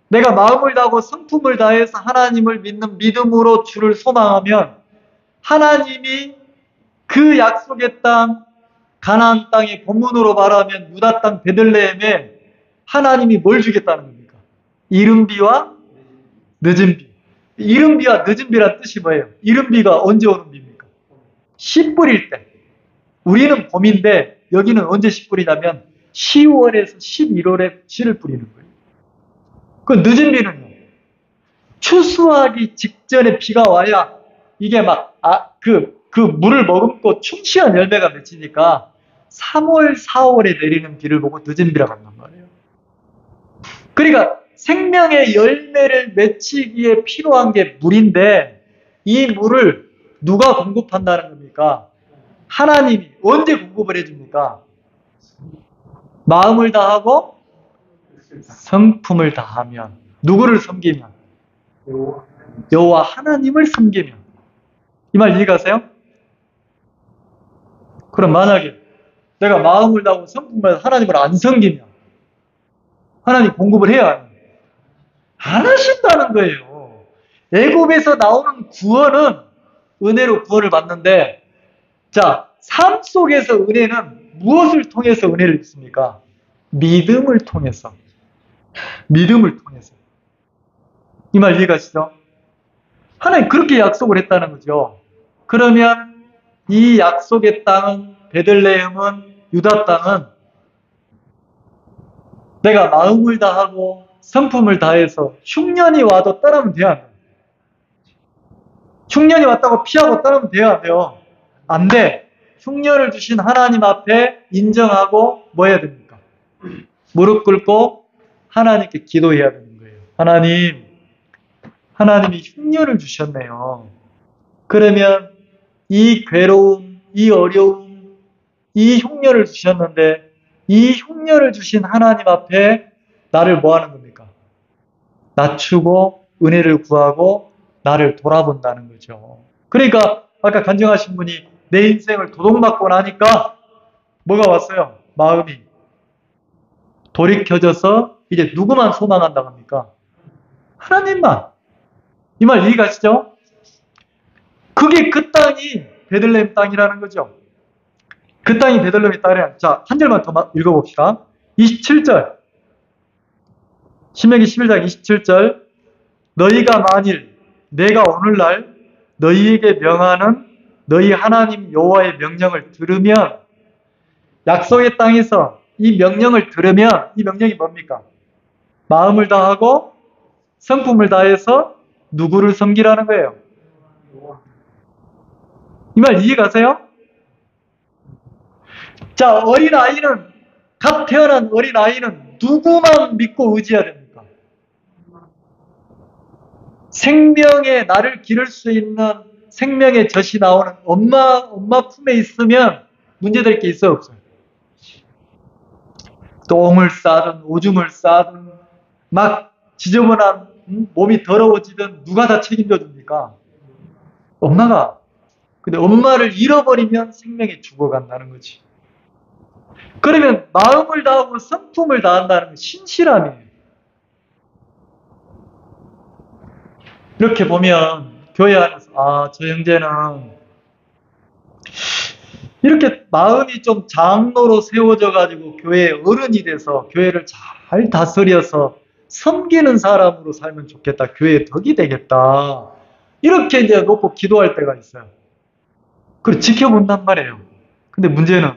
내가 마음을 다하고 성품을 다해서 하나님을 믿는 믿음으로 주를 소망하면 하나님이 그 약속의 땅, 가나안 땅의 본문으로 말하면 유다 땅 베들레헴에 하나님이 뭘 주겠다는 겁니까? 이른 비와 늦은 비. 이른 비와 늦은 비란 뜻이 뭐예요? 이른 비가 언제 오는 비입니까? 씨 뿌릴 때. 우리는 봄인데 여기는 언제 씨 뿌리냐면 10월에서 11월에 씨를 뿌리는 거예요. 그 늦은 비는요, 추수하기 직전에 비가 와야 이게 막, 그 물을 머금고 충실한 열매가 맺히니까 3월, 4월에 내리는 비를 보고 늦은 비라고 한단 말이에요. 그러니까 생명의 열매를 맺히기에 필요한 게 물인데, 이 물을 누가 공급한다는 겁니까? 하나님이. 언제 공급을 해줍니까? 마음을 다하고 성품을 다하면. 누구를 섬기면? 여호와 하나님을 섬기면. 이 말 이해가세요? 그럼 만약에 내가 마음을 다하고 성품을 다해서 하나님을 안 섬기면 하나님 공급을 해야 안 하신다는 거예요. 애굽에서 나오는 구원은 은혜로 구원을 받는데, 자, 삶 속에서 은혜는 무엇을 통해서 은혜를 입습니까? 믿음을 통해서. 믿음을 통해서. 이 말 이해가시죠? 하나님 그렇게 약속을 했다는 거죠. 그러면 이 약속의 땅은, 베들레헴은, 유다 땅은 내가 마음을 다하고 성품을 다해서 흉년이 와도 떠나면 돼야 안 돼요? 흉년이 왔다고 피하고 떠나면 돼야 안 돼요? 안 돼. 흉년을 주신 하나님 앞에 인정하고 뭐 해야 됩니까? 무릎 꿇고 하나님께 기도해야 되는 거예요. 하나님이 흉년을 주셨네요. 그러면 이 괴로움, 이 어려움, 이 흉년을 주셨는데 이 흉년을 주신 하나님 앞에 나를 뭐 하는 겁니까? 낮추고 은혜를 구하고 나를 돌아본다는 거죠. 그러니까 아까 간증하신 분이 내 인생을 도둑맞고 나니까 뭐가 왔어요? 마음이 돌이켜져서 이제 누구만 소망한다고 합니까? 하나님만. 이 말 이해 가시죠? 그게 그 땅이 베들레헴 땅이라는 거죠. 그 땅이 베들레헴의 땅이라. 자, 한 절만 더 읽어봅시다. 27절. 신명기 11장 27절. 너희가 만일 내가 오늘날 너희에게 명하는 너희 하나님 여호와의 명령을 들으면, 약속의 땅에서 이 명령을 들으면, 이 명령이 뭡니까? 마음을 다하고 성품을 다해서 누구를 섬기라는 거예요? 이 말 이해 가세요? 자, 어린아이는, 갓 태어난 어린아이는 누구만 믿고 의지해야 됩니까? 생명의 나를 기를 수 있는 생명의 젖이 나오는 엄마 품에 있으면 문제될 게 있어요, 없어요? 똥을 싸든 오줌을 싸든 막 지저분한 몸이 더러워지든 누가 다 책임져 줍니까? 엄마가. 근데 엄마를 잃어버리면 생명이 죽어간다는 거지. 그러면 마음을 다하고 성품을 다한다는 건 신실함이에요. 이렇게 보면 교회 안에서 저 형제는 이렇게 마음이 좀 장로로 세워져 가지고 교회의 어른이 돼서 교회를 잘 다스려서 섬기는 사람으로 살면 좋겠다. 교회의 덕이 되겠다. 이렇게 이제 놓고 기도할 때가 있어요. 그걸 지켜본단 말이에요. 근데 문제는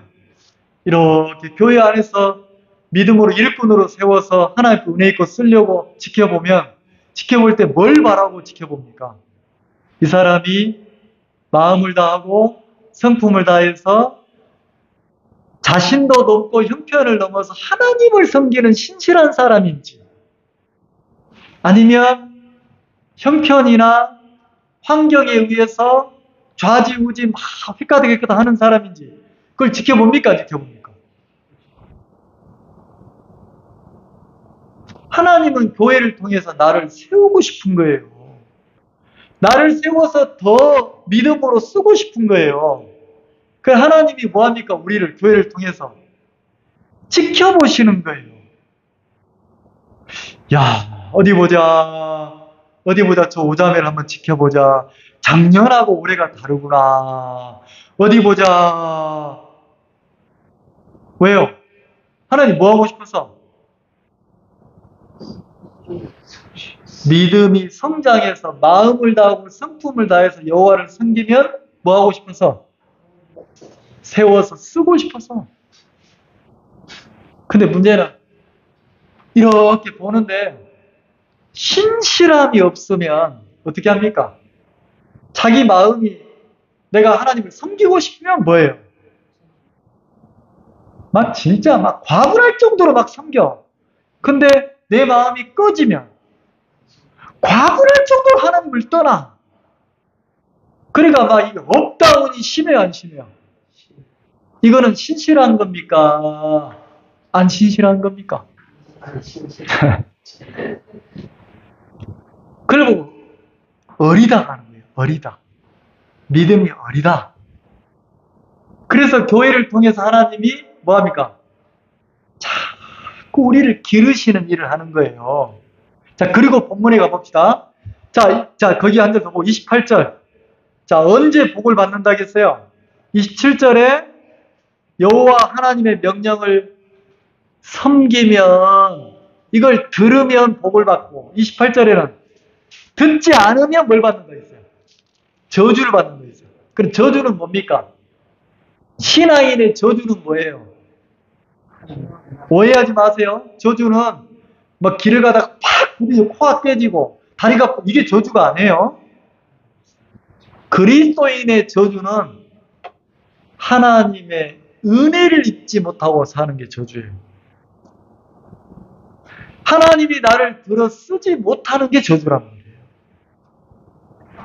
이렇게 교회 안에서 믿음으로 일꾼으로 세워서 하나님께 은혜 있고 쓰려고 지켜볼 때 뭘 바라고 지켜봅니까? 이 사람이 마음을 다하고 성품을 다해서 자신도 넘고 형편을 넘어서 하나님을 섬기는 신실한 사람인지, 아니면 형편이나 환경에 의해서 좌지우지 막 휘까득휘까득 하는 사람인지, 그걸 지켜봅니까? 지켜봅니까? 하나님은 교회를 통해서 나를 세우고 싶은 거예요. 나를 세워서 더 믿음으로 쓰고 싶은 거예요. 그 하나님이 뭐합니까? 우리를 교회를 통해서 지켜보시는 거예요. 야, 어디 보자. 저 오자매를 한번 지켜보자. 작년하고 올해가 다르구나. 어디 보자. 왜요? 하나님 뭐 하고 싶어서? 믿음이 성장해서 마음을 다하고 성품을 다해서 여호와를 섬기면 뭐 하고 싶어서? 세워서 쓰고 싶어서. 근데 문제는 이렇게 보는데 신실함이 없으면 어떻게 합니까? 자기 마음이 내가 하나님을 섬기고 싶으면 뭐예요? 막 진짜 막 과분할 정도로 막 섬겨. 근데 내 마음이 꺼지면 과분할 정도로 하나님을 떠나. 그러니까 막 이게 업다운이 심해요, 안 심해요? 이거는 신실한 겁니까? 안 신실한 겁니까? 안 신실. 그리고 어리다 하는 거예요. 어리다. 믿음이 어리다. 그래서 교회를 통해서 하나님이 뭐합니까? 자꾸 우리를 기르시는 일을 하는 거예요. 자, 그리고 본문에 가봅시다. 자, 거기 앉아서 보고 28절. 자, 언제 복을 받는다겠어요? 27절에 여호와 하나님의 명령을 섬기면, 이걸 들으면 복을 받고, 28절에는 듣지 않으면 뭘 받는다 했어요? 저주를 받는다 했어요. 그럼 저주는 뭡니까? 신앙인의 저주는 뭐예요? 오해하지 마세요. 저주는 막 길을 가다가 팍 부딪히고 코가 깨지고 다리가, 이게 저주가 아니에요. 그리스도인의 저주는 하나님의 은혜를 입지 못하고 사는 게 저주예요. 하나님이 나를 들어 쓰지 못하는 게 저주란 말이에요.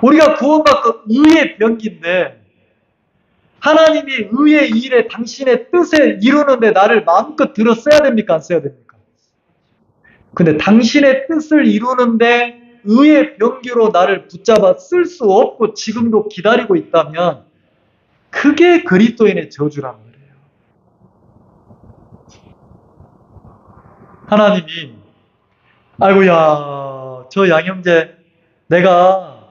우리가 구원받고 의의 병기인데 하나님이 의의 일에 당신의 뜻에 이루는데 나를 마음껏 들어 써야 됩니까? 안 써야 됩니까? 근데 당신의 뜻을 이루는데 의의 병기로 나를 붙잡아 쓸 수 없고 지금도 기다리고 있다면 그게 그리스도인의 저주란 말이에요. 하나님이 아이고야 저 양형제 내가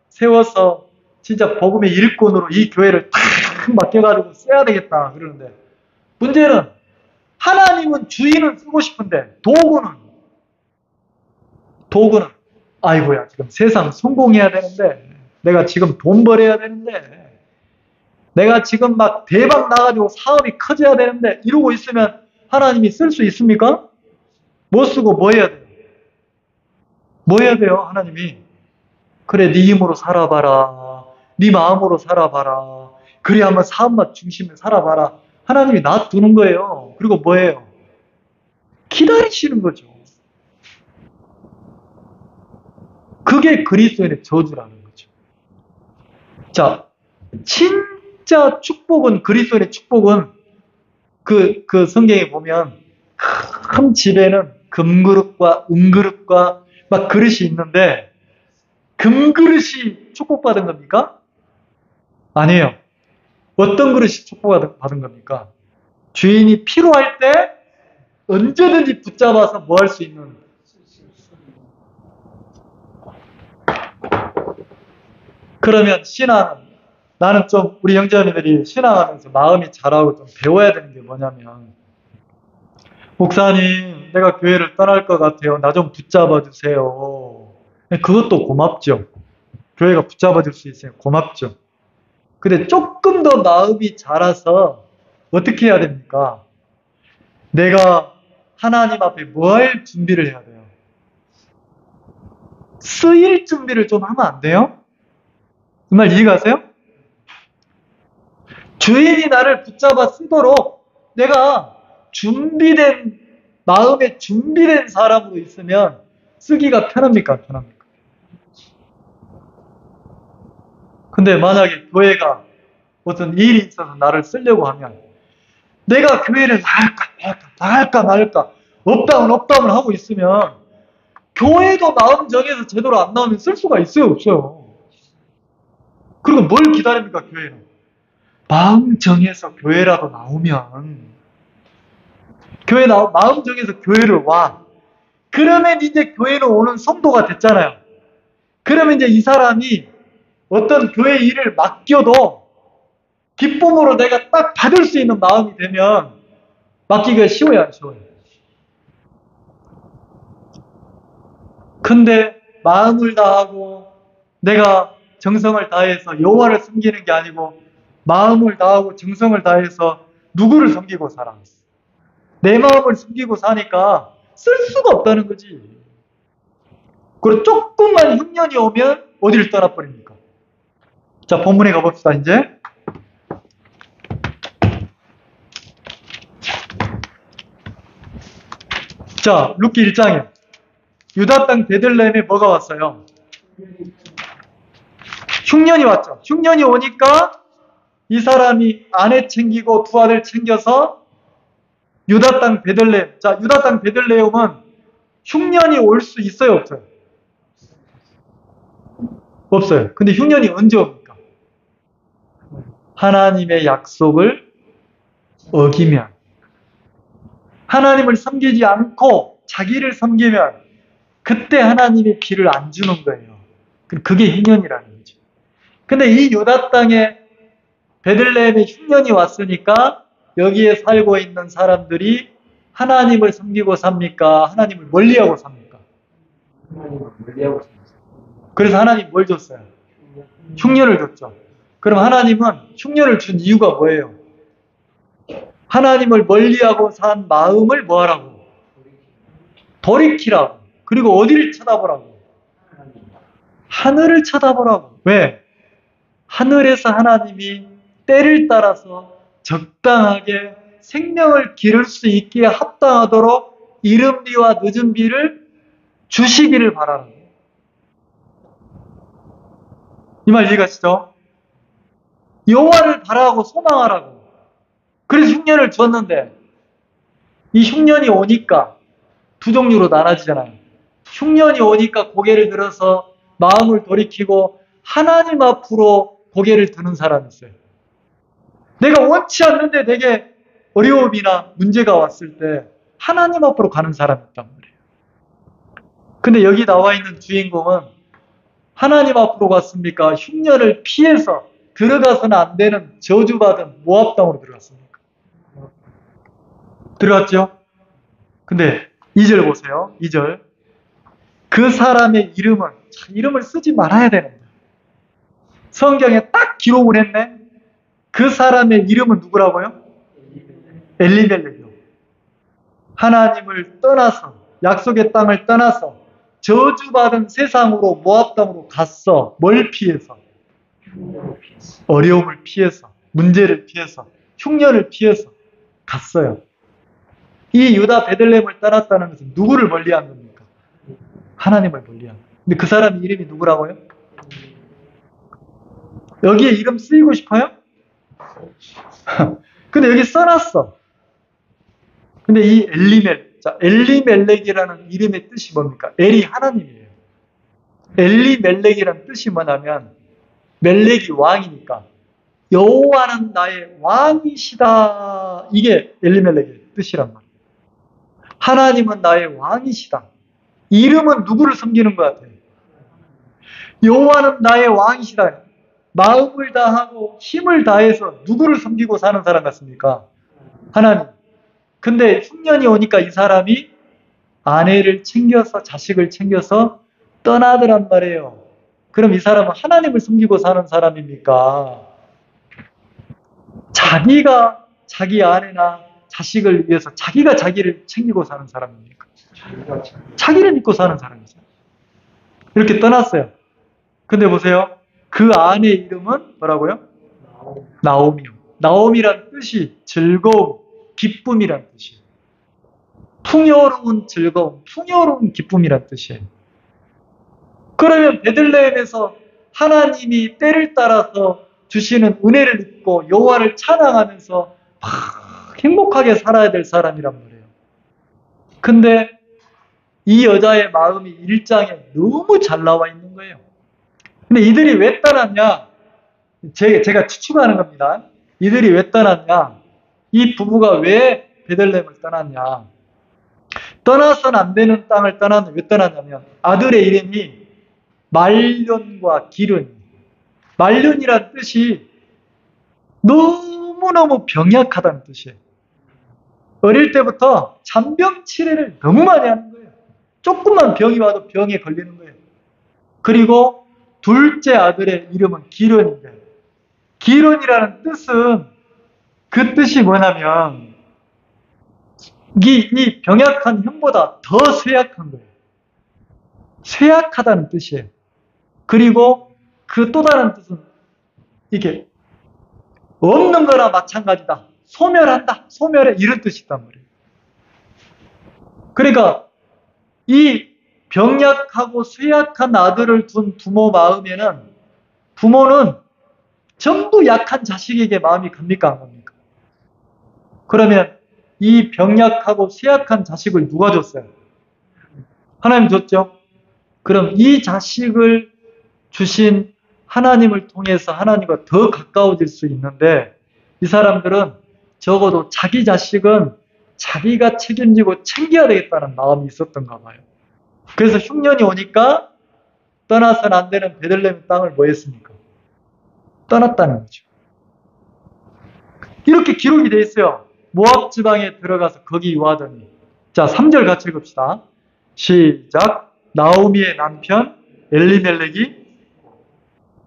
세워서 진짜 복음의 일꾼으로 이 교회를 탁 맡겨가지고 써야 되겠다 그러는데 문제는 하나님은 주인은 쓰고 싶은데 도구는 아이고야 지금 세상 성공해야 되는데 내가 지금 돈 벌어야 되는데 내가 지금 막 대박 나가지고 사업이 커져야 되는데 이러고 있으면 하나님이 쓸 수 있습니까? 못 쓰고 뭐 해야 돼요? 뭐 해야 돼요? 하나님이 그래 네 힘으로 살아봐라 네 마음으로 살아봐라 그래 한번 사업만 중심에 살아봐라 하나님이 놔두는 거예요. 그리고 뭐예요? 기다리시는 거죠. 그게 그리스도인의 저주라는 거죠. 자, 진짜 축복은 그리스도인의 축복은 그 성경에 보면 큰 집에는 금그릇과 은그릇과 막 그릇이 있는데 금그릇이 축복받은 겁니까? 아니에요. 어떤 그릇이 축복받은 겁니까? 주인이 필요할 때 언제든지 붙잡아서 뭐 할 수 있는 그러면 나는 좀 우리 형제님들이 신앙하면서 마음이 자라고 좀 배워야 되는 게 뭐냐면 목사님 내가 교회를 떠날 것 같아요. 나 좀 붙잡아 주세요. 그것도 고맙죠. 교회가 붙잡아 줄 수 있으면 고맙죠. 근데 조금 더 마음이 자라서 어떻게 해야 됩니까? 내가 하나님 앞에 뭐 할 준비를 해야 돼요? 쓰일 준비를 좀 하면 안 돼요? 정말 이해가세요? 주인이 나를 붙잡아 쓰도록 내가 마음에 준비된 사람으로 있으면 쓰기가 편합니까? 안 편합니까? 근데 만약에 교회가 어떤 일이 있어서 나를 쓰려고 하면 내가 교회를 나갈까 말까 업다운 하고 있으면 교회도 마음 정해서 제대로 안 나오면 쓸 수가 있어요? 없어요? 그리고 뭘 기다립니까? 교회는? 마음 정해서 교회라도 나오면 마음 정해서 교회를 와. 그러면 이제 교회는 오는 성도가 됐잖아요. 그러면 이제 이 사람이 어떤 교회 일을 맡겨도 기쁨으로 내가 딱 받을 수 있는 마음이 되면 맡기기가 쉬워요, 안 쉬워요? 근데 마음을 다하고 내가 정성을 다해서 여호와를 섬기는 게 아니고 마음을 다하고 정성을 다해서 누구를 섬기고 살아? 내 마음을 숨기고 사니까 쓸 수가 없다는 거지. 그리고 조금만 흉년이 오면 어디를 떠나버립니까? 자, 본문에 가봅시다, 이제. 자, 룻기 1장에 유다 땅 베들레헴에 뭐가 왔어요? 흉년이 왔죠. 흉년이 오니까 이 사람이 아내 챙기고 두 아들 챙겨서 유다 땅 베들레헴. 자, 유다 땅 베들레헴은 흉년이 올 수 있어요, 없어요? 없어요. 근데 흉년이 언제 옵니까? 하나님의 약속을 어기면, 하나님을 섬기지 않고 자기를 섬기면 그때 하나님이 비를 안 주는 거예요. 그게 흉년이라는 거죠. 근데 이 유다 땅에 베들레헴에 흉년이 왔으니까 여기에 살고 있는 사람들이 하나님을 섬기고 삽니까? 하나님을 멀리하고 삽니까? 그래서 하나님 뭘 줬어요? 흉년을 줬죠. 그럼 하나님은 흉년을 준 이유가 뭐예요? 하나님을 멀리하고 산 마음을 뭐하라고? 돌이키라고. 그리고 어디를 쳐다보라고? 하늘을 쳐다보라고. 왜? 하늘에서 하나님이 때를 따라서 적당하게 생명을 기를 수 있기에 합당하도록 이른 비와 늦은 비를 주시기를 바라는 거예요. 이 말 이해가시죠? 여호와를 바라고 소망하라고. 그래서 흉년을 줬는데 이 흉년이 오니까 두 종류로 나눠지잖아요. 흉년이 오니까 고개를 들어서 마음을 돌이키고 하나님 앞으로 고개를 드는 사람이 있어요. 내가 원치 않는데 되게 어려움이나 문제가 왔을 때 하나님 앞으로 가는 사람이 있단 말이에요. 근데 여기 나와 있는 주인공은 하나님 앞으로 갔습니까? 흉년을 피해서 들어가서는 안 되는 저주받은 모압 땅으로 들어갔습니까? 들어갔죠? 근데 2절 보세요. 2절. 그 사람의 이름을 쓰지 말아야 되는데 성경에 딱 기록을 했네. 그 사람의 이름은 누구라고요? 엘리멜렉이요. 하나님을 떠나서 약속의 땅을 떠나서 저주받은 세상으로 모압 땅으로 갔어. 뭘 피해서? 어려움을 피해서, 문제를 피해서, 흉년을 피해서 갔어요. 이 유다 베들레헴을 떠났다는 것은 누구를 멀리한 겁니까? 하나님을 멀리한. 근데 그 사람 이름이 누구라고요? 여기에 이름 쓰이고 싶어요? 근데 여기 써놨어. 근데 이 엘리멜렉이라는 이름의 뜻이 뭡니까? 엘이 하나님이에요. 엘리멜렉이라는 뜻이 뭐냐면 멜렉이 왕이니까 여호와는 나의 왕이시다. 이게 엘리멜렉의 뜻이란 말이에요. 하나님은 나의 왕이시다. 이름은 누구를 섬기는 것 같아요? 여호와는 나의 왕이시다. 마음을 다하고 힘을 다해서 누구를 섬기고 사는 사람 같습니까? 하나님. 근데 흉년이 오니까 이 사람이 아내를 챙겨서 자식을 챙겨서 떠나더란 말이에요. 그럼 이 사람은 하나님을 섬기고 사는 사람입니까? 자기가 자기 아내나 자식을 위해서 자기가 자기를 챙기고 사는 사람입니까? 자기를 믿고 사는 사람이죠. 이렇게 떠났어요. 근데 보세요. 그 아내의 이름은 뭐라고요? 나오미요. 나오미란 뜻이 즐거움, 기쁨이란 뜻이에요. 풍요로운 즐거움, 풍요로운 기쁨이란 뜻이에요. 그러면 베들레헴에서 하나님이 때를 따라서 주시는 은혜를 입고 여호와를 찬양하면서 막 행복하게 살아야 될 사람이란 말이에요. 근데 이 여자의 마음이 1장에 너무 잘 나와 있는 거예요. 근데 이들이 왜 떠났냐? 제가 추측하는 겁니다. 이들이 왜 떠났냐? 이 부부가 왜 베들레헴을 떠났냐? 떠나서는 안 되는 땅을 왜 떠났냐면 아들의 이름이 말륜과 기륜. 말륜이란 뜻이 너무너무 병약하다는 뜻이에요. 어릴 때부터 잔병 치레를 너무 많이 하는 거예요. 조금만 병이 와도 병에 걸리는 거예요. 그리고 둘째 아들의 이름은 기륜인데 기륜이라는 뜻은 그 뜻이 뭐냐면 이 병약한 형보다 더 쇠약한 거예요. 쇠약하다는 뜻이에요. 그리고 그 또 다른 뜻은 이게 없는 거나 마찬가지다. 소멸한다. 소멸해. 이런 뜻이 있단 말이에요. 그러니까 이 병약하고 쇠약한 아들을 둔 부모 마음에는 부모는 전부 약한 자식에게 마음이 갑니까? 안 갑니까? 그러면 이 병약하고 쇠약한 자식을 누가 줬어요? 하나님 줬죠? 그럼 이 자식을 주신 하나님을 통해서 하나님과 더 가까워질 수 있는데 이 사람들은 적어도 자기 자식은 자기가 책임지고 챙겨야 되겠다는 마음이 있었던가 봐요. 그래서 흉년이 오니까 떠나서는 안 되는 베들레헴 땅을 뭐 했습니까? 떠났다는 거죠. 이렇게 기록이 돼 있어요. 모압 지방에 들어가서 거기 유하더니. 자, 3절 같이 읽읍시다. 시작. 나오미의 남편 엘리멜렉이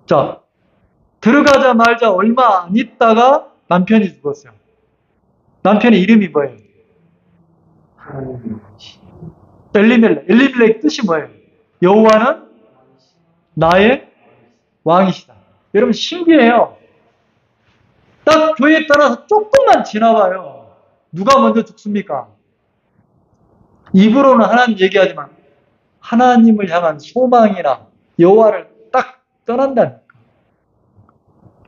자, 들어가자마자 얼마 안 있다가 남편이 죽었어요. 남편의 이름이 뭐예요? 엘리멜렉. 엘리멜렉 뜻이 뭐예요? 여호와는 나의 왕이시다. 여러분 신기해요. 딱 교회에 따라서 조금만 지나봐요. 누가 먼저 죽습니까? 입으로는 하나님 얘기하지만 하나님을 향한 소망이나 여호와를 딱 떠난다니까.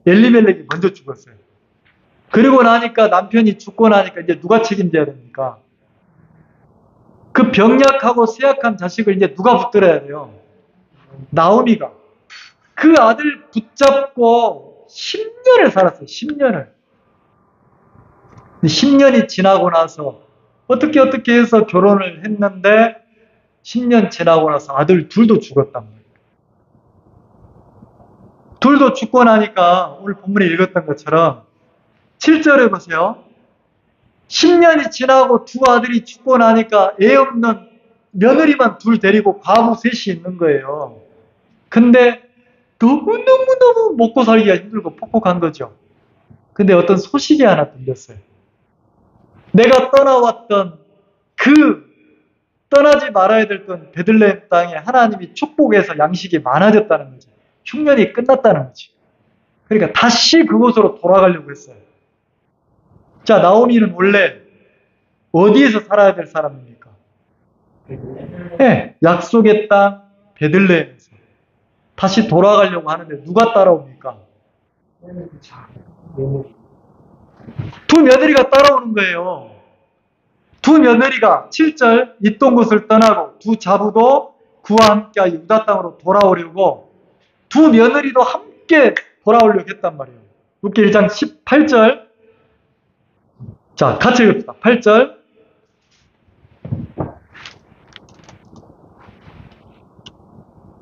엘리멜렉이 먼저 죽었어요. 그리고 나니까 남편이 죽고 나니까 이제 누가 책임져야 됩니까? 그 병약하고 쇠약한 자식을 이제 누가 붙들어야 돼요? 나오미가. 그 아들 붙잡고 10년을 살았어요. 10년을. 10년이 지나고 나서 어떻게 해서 결혼을 했는데 10년 지나고 나서 아들 둘도 죽었단 말이에요. 둘도 죽고 나니까 오늘 본문에 읽었던 것처럼 7절에 보세요. 10년이 지나고 두 아들이 죽고 나니까 애 없는 며느리만 둘 데리고 과부 셋이 있는 거예요. 근데 너무너무 먹고 살기가 힘들고 폭폭한 거죠. 근데 어떤 소식이 하나 들렸어요. 내가 떠나왔던 떠나지 말아야 됐던 베들레헴 땅에 하나님이 축복해서 양식이 많아졌다는 거지. 흉년이 끝났다는 거지. 그러니까 다시 그곳으로 돌아가려고 했어요. 자, 나오미는 원래 어디에서 살아야 될 사람입니까? 네, 약속의 땅 베들레헴에서 다시 돌아가려고 하는데 누가 따라옵니까? 두 며느리가 따라오는 거예요. 두 며느리가 7절 있던 곳을 떠나고 두 자부도 그와 함께 유다 땅으로 돌아오려고 두 며느리도 함께 돌아오려고 했단 말이에요. 룻기 1장 18절. 자, 같이 읽읍시다. 8절.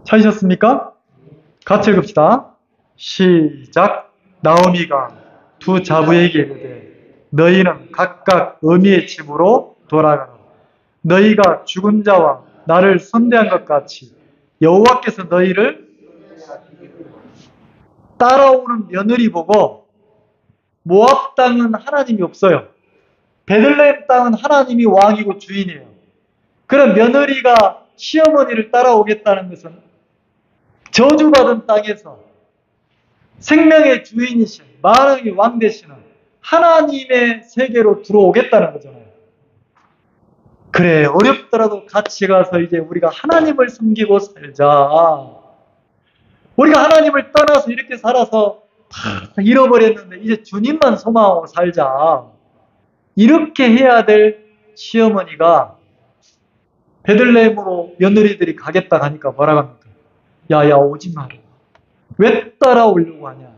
찾으셨습니까? 같이 읽읍시다. 시작. 나오미가 두 자부에게 이르되 너희는 각각 어미의 집으로 돌아가라. 너희가 죽은 자와 나를 선대한 것 같이 여호와께서 너희를 따라오는 며느리 보고 모압 땅은 하나님이 없어요. 베들레헴 땅은 하나님이 왕이고 주인이에요. 그런 며느리가 시어머니를 따라오겠다는 것은 저주받은 땅에서 생명의 주인이신 만왕의 왕 되시는 하나님의 세계로 들어오겠다는 거잖아요. 그래, 어렵더라도 같이 가서 이제 우리가 하나님을 섬기고 살자. 우리가 하나님을 떠나서 이렇게 살아서 다 잃어버렸는데 이제 주님만 소망하고 살자. 이렇게 해야 될 시어머니가 베들레헴으로 며느리들이 가겠다 하니까 뭐라고 합니까? 야야 오지 마라. 왜 따라오려고 하냐?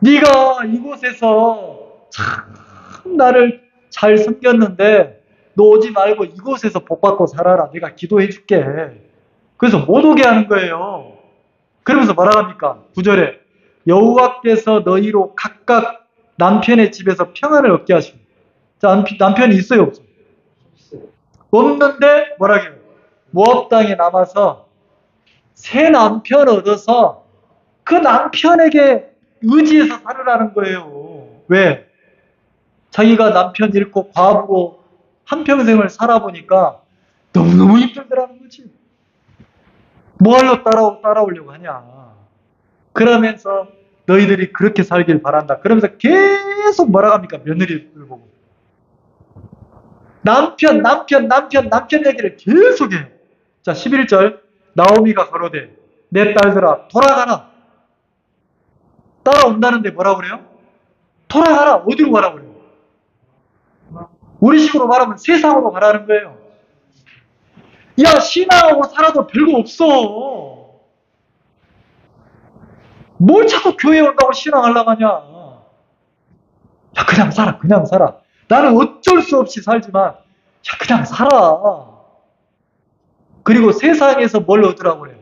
네가 이곳에서 참 나를 잘 섬겼는데 너 오지 말고 이곳에서 복받고 살아라. 내가 기도해 줄게. 그래서 못 오게 하는 거예요. 그러면서 뭐라고 합니까? 9절에 여호와께서 너희로 각각 남편의 집에서 평안을 얻게 하십니다. 자, 남편이 있어요, 없어요? 없는데 뭐라고 해요? 모압 땅에 남아서 새 남편 얻어서 그 남편에게 의지해서 살으라는 거예요. 왜? 자기가 남편 잃고 과부로 한평생을 살아보니까 너무너무 힘들더라는 거지. 뭐하러 따라오려고 하냐. 그러면서 너희들이 그렇게 살길 바란다. 그러면서 계속 뭐라고 합니까? 며느리를 보고. 남편 얘기를 계속해요. 자, 11절. 나오미가 가로되 내 딸들아 돌아가라. 따라온다는데 뭐라고 그래요? 돌아가라. 어디로 가라고 그래요? 우리 식으로 말하면 세상으로 가라는 거예요. 야, 신앙하고 살아도 별거 없어. 뭘 자꾸 교회 온다고 신앙하려고 하냐. 야, 그냥 살아, 그냥 살아. 나는 어쩔 수 없이 살지만, 야, 그냥 살아. 그리고 세상에서 뭘 얻으라고 그래요?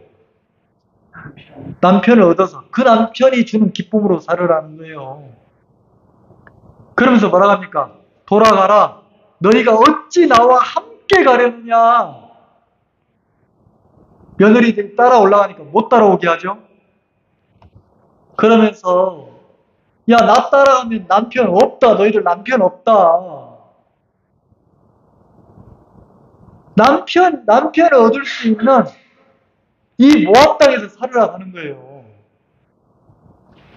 남편을 얻어서 그 남편이 주는 기쁨으로 살으라는 거예요. 그러면서 뭐라고 합니까? 돌아가라. 너희가 어찌 나와 함께 가려느냐. 며느리들이 따라 올라가니까 못 따라오게 하죠. 그러면서 야, 나 따라가면 남편 없다. 너희들 남편 없다. 남편을 얻을 수 있는 이 모압 땅에서 살으라 하는 거예요.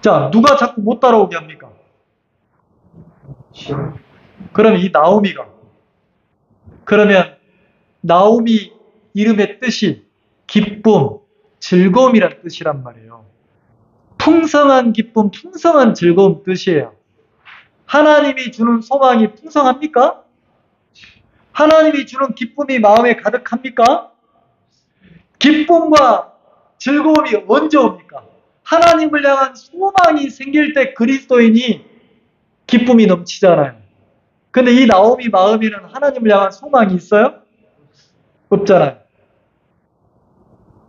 자, 누가 자꾸 못 따라오게 합니까? 그러면 이 나오미가. 그러면 나오미 이름의 뜻이 기쁨, 즐거움이란 뜻이란 말이에요. 풍성한 기쁨, 풍성한 즐거움 뜻이에요. 하나님이 주는 소망이 풍성합니까? 하나님이 주는 기쁨이 마음에 가득합니까? 기쁨과 즐거움이 언제 옵니까? 하나님을 향한 소망이 생길 때 그리스도인이 기쁨이 넘치잖아요. 근데 이 나오미 마음에는 하나님을 향한 소망이 있어요? 없잖아요.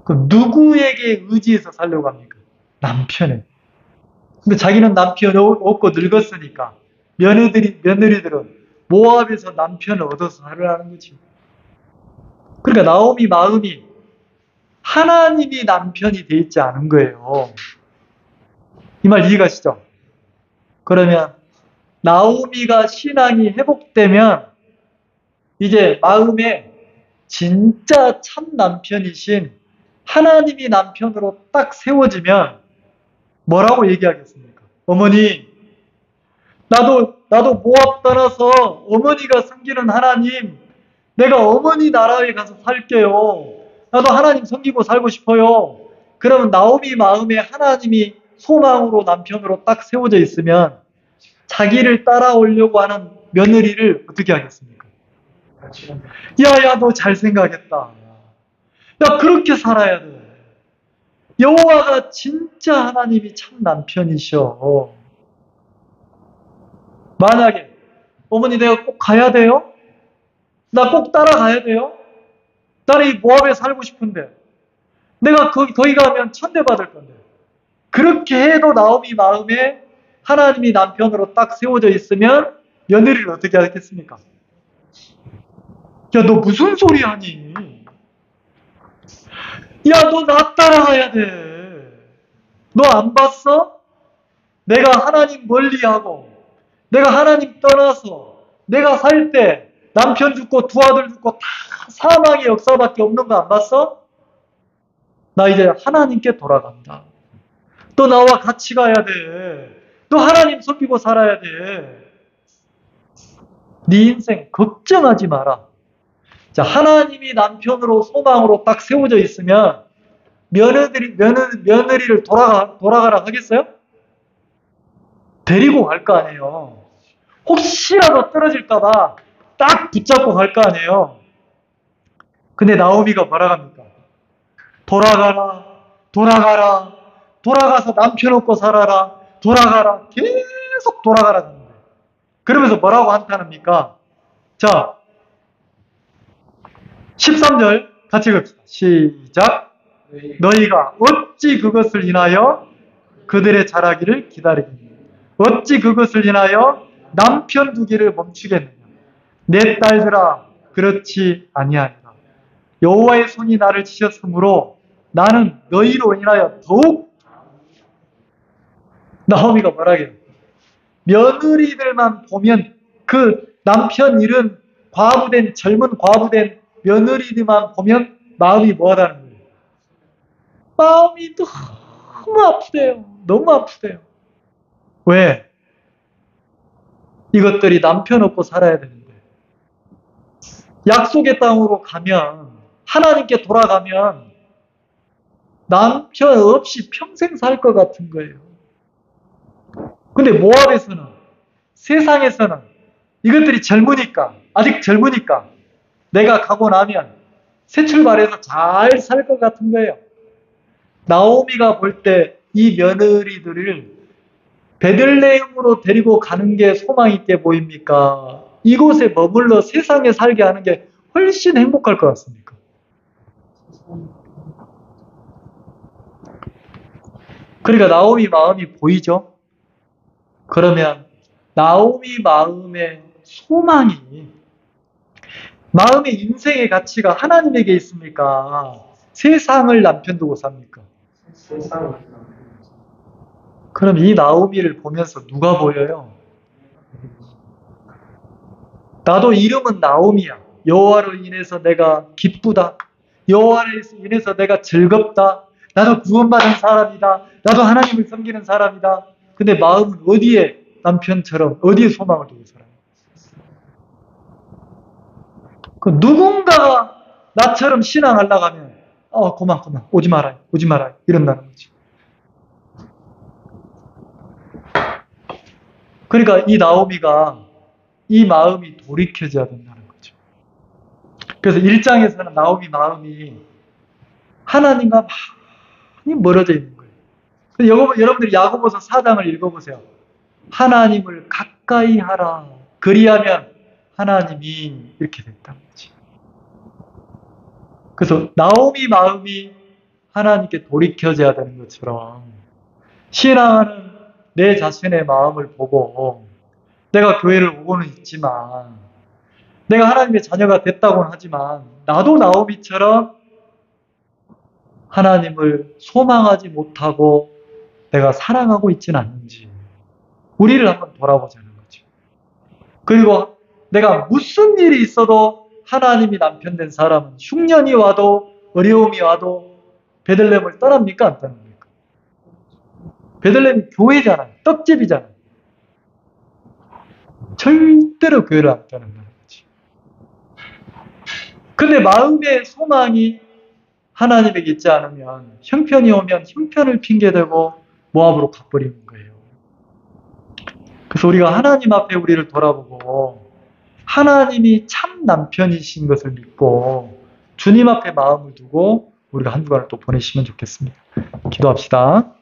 그럼 누구에게 의지해서 살려고 합니까? 남편에. 근데 자기는 남편 없고 늙었으니까 며느리들은 모압에서 남편을 얻어서 살으라는 거지. 그러니까 나오미 마음이 하나님이 남편이 돼 있지 않은 거예요. 이 말 이해가시죠? 그러면 나오미가 신앙이 회복되면 이제 마음에 진짜 참 남편이신 하나님이 남편으로 딱 세워지면 뭐라고 얘기하겠습니까? 어머니, 나도 모압 떠나서 어머니가 섬기는 하나님, 내가 어머니 나라에 가서 살게요. 나도 하나님 섬기고 살고 싶어요. 그러면 나오미 마음에 하나님이 소망으로 남편으로 딱 세워져 있으면 자기를 따라오려고 하는 며느리를 어떻게 하겠습니까? 야, 너 잘 생각했다. 야, 그렇게 살아야 돼. 여호와가 진짜 하나님이 참 남편이셔. 만약에 어머니 내가 꼭 가야 돼요? 나 꼭 따라가야 돼요? 나는 이 모압에 살고 싶은데 내가 거기 가면 천대받을 건데 그렇게 해도 나오미 마음에 하나님이 남편으로 딱 세워져 있으면 며느리를 어떻게 하겠습니까? 야, 너 무슨 소리 하니? 야, 너 나 따라가야 돼. 너 안 봤어? 내가 하나님 멀리하고 내가 하나님 떠나서 내가 살 때 남편 죽고 두 아들 죽고 다 사망의 역사밖에 없는 거 안 봤어? 나 이제 하나님께 돌아간다. 너 나와 같이 가야 돼. 너 하나님 섬기고 살아야 돼. 네 인생 걱정하지 마라. 자, 하나님이 남편으로 소망으로 딱 세워져 있으면 며느리를 돌아가라 하겠어요? 데리고 갈 거 아니에요. 혹시라도 떨어질까봐 딱 붙잡고 갈 거 아니에요. 근데 나오미가 뭐라 합니까? 돌아가라, 돌아가라, 돌아가서 남편 없고 살아라, 돌아가라, 계속 돌아가라 하는데. 그러면서 뭐라고 한탄합니까? 자, 13절 같이 봅시다. 시작. 너희가 어찌 그것을 인하여 그들의 자라기를 기다리겠느냐? 어찌 그것을 인하여 남편 두기를 멈추겠느냐? 내 딸들아, 그렇지 아니하니라. 여호와의 손이 나를 치셨으므로 나는 너희로 인하여 더욱 나오미가 뭐라게요? 며느리들만 보면 그 남편 잃은 젊은 과부된 며느리들만 보면 마음이 뭐하다는 거예요? 마음이 너무 아프대요. 너무 아프대요. 왜? 이것들이 남편 없고 살아야 되는데 약속의 땅으로 가면 하나님께 돌아가면 남편 없이 평생 살 것 같은 거예요. 근데 모압에서는 세상에서는 이것들이 아직 젊으니까 내가 가고 나면 새 출발해서 잘 살 것 같은 거예요. 나오미가 볼 때 이 며느리들을 베들레헴으로 데리고 가는 게 소망 있게 보입니까? 이곳에 머물러 세상에 살게 하는 게 훨씬 행복할 것 같습니까? 그러니까 나오미 마음이 보이죠? 그러면 나오미 마음의 소망이 마음의 인생의 가치가 하나님에게 있습니까? 세상을 남편 두고 삽니까? 그럼 이 나오미를 보면서 누가 보여요? 나도 이름은 나오미야. 여호와로 인해서 내가 기쁘다. 여호와로 인해서 내가 즐겁다. 나도 구원받은 사람이다. 나도 하나님을 섬기는 사람이다. 근데 마음은 어디에 남편처럼 어디에 소망을 두고 살아요? 그 누군가가 나처럼 신앙하려고 하면 그만 오지 마라 이런다는 거지. 그러니까 이 나오미가 이 마음이 돌이켜져야 된다는 거죠. 그래서 1장에서는 나오미 마음이 하나님과 많이 멀어져 있는 거예요. 여러분들이 야고보서 4장을 읽어보세요. 하나님을 가까이 하라. 그리하면 하나님이 이렇게 됐다는 거지. 그래서 나오미 마음이 하나님께 돌이켜져야 되는 것처럼 신앙은 내 자신의 마음을 보고 내가 교회를 오고는 있지만 내가 하나님의 자녀가 됐다고는 하지만 나도 나오미처럼 하나님을 소망하지 못하고 내가 사랑하고 있지는 않는지 우리를 한번 돌아보자는 거죠. 그리고 내가 무슨 일이 있어도 하나님이 남편 된 사람은 흉년이 와도 어려움이 와도 베들레헴을 떠납니까? 안 떠납니까? 베들레헴이 교회잖아요. 떡집이잖아요. 절대로 교회를 안 떠난다는 거지. 근데 마음의 소망이 하나님에게 있지 않으면 형편이 오면 형편을 핑계대고 모압으로 가버리는 거예요. 그래서 우리가 하나님 앞에 우리를 돌아보고 하나님이 참 남편이신 것을 믿고 주님 앞에 마음을 두고 우리가 한 주간을 또 보내시면 좋겠습니다. 기도합시다.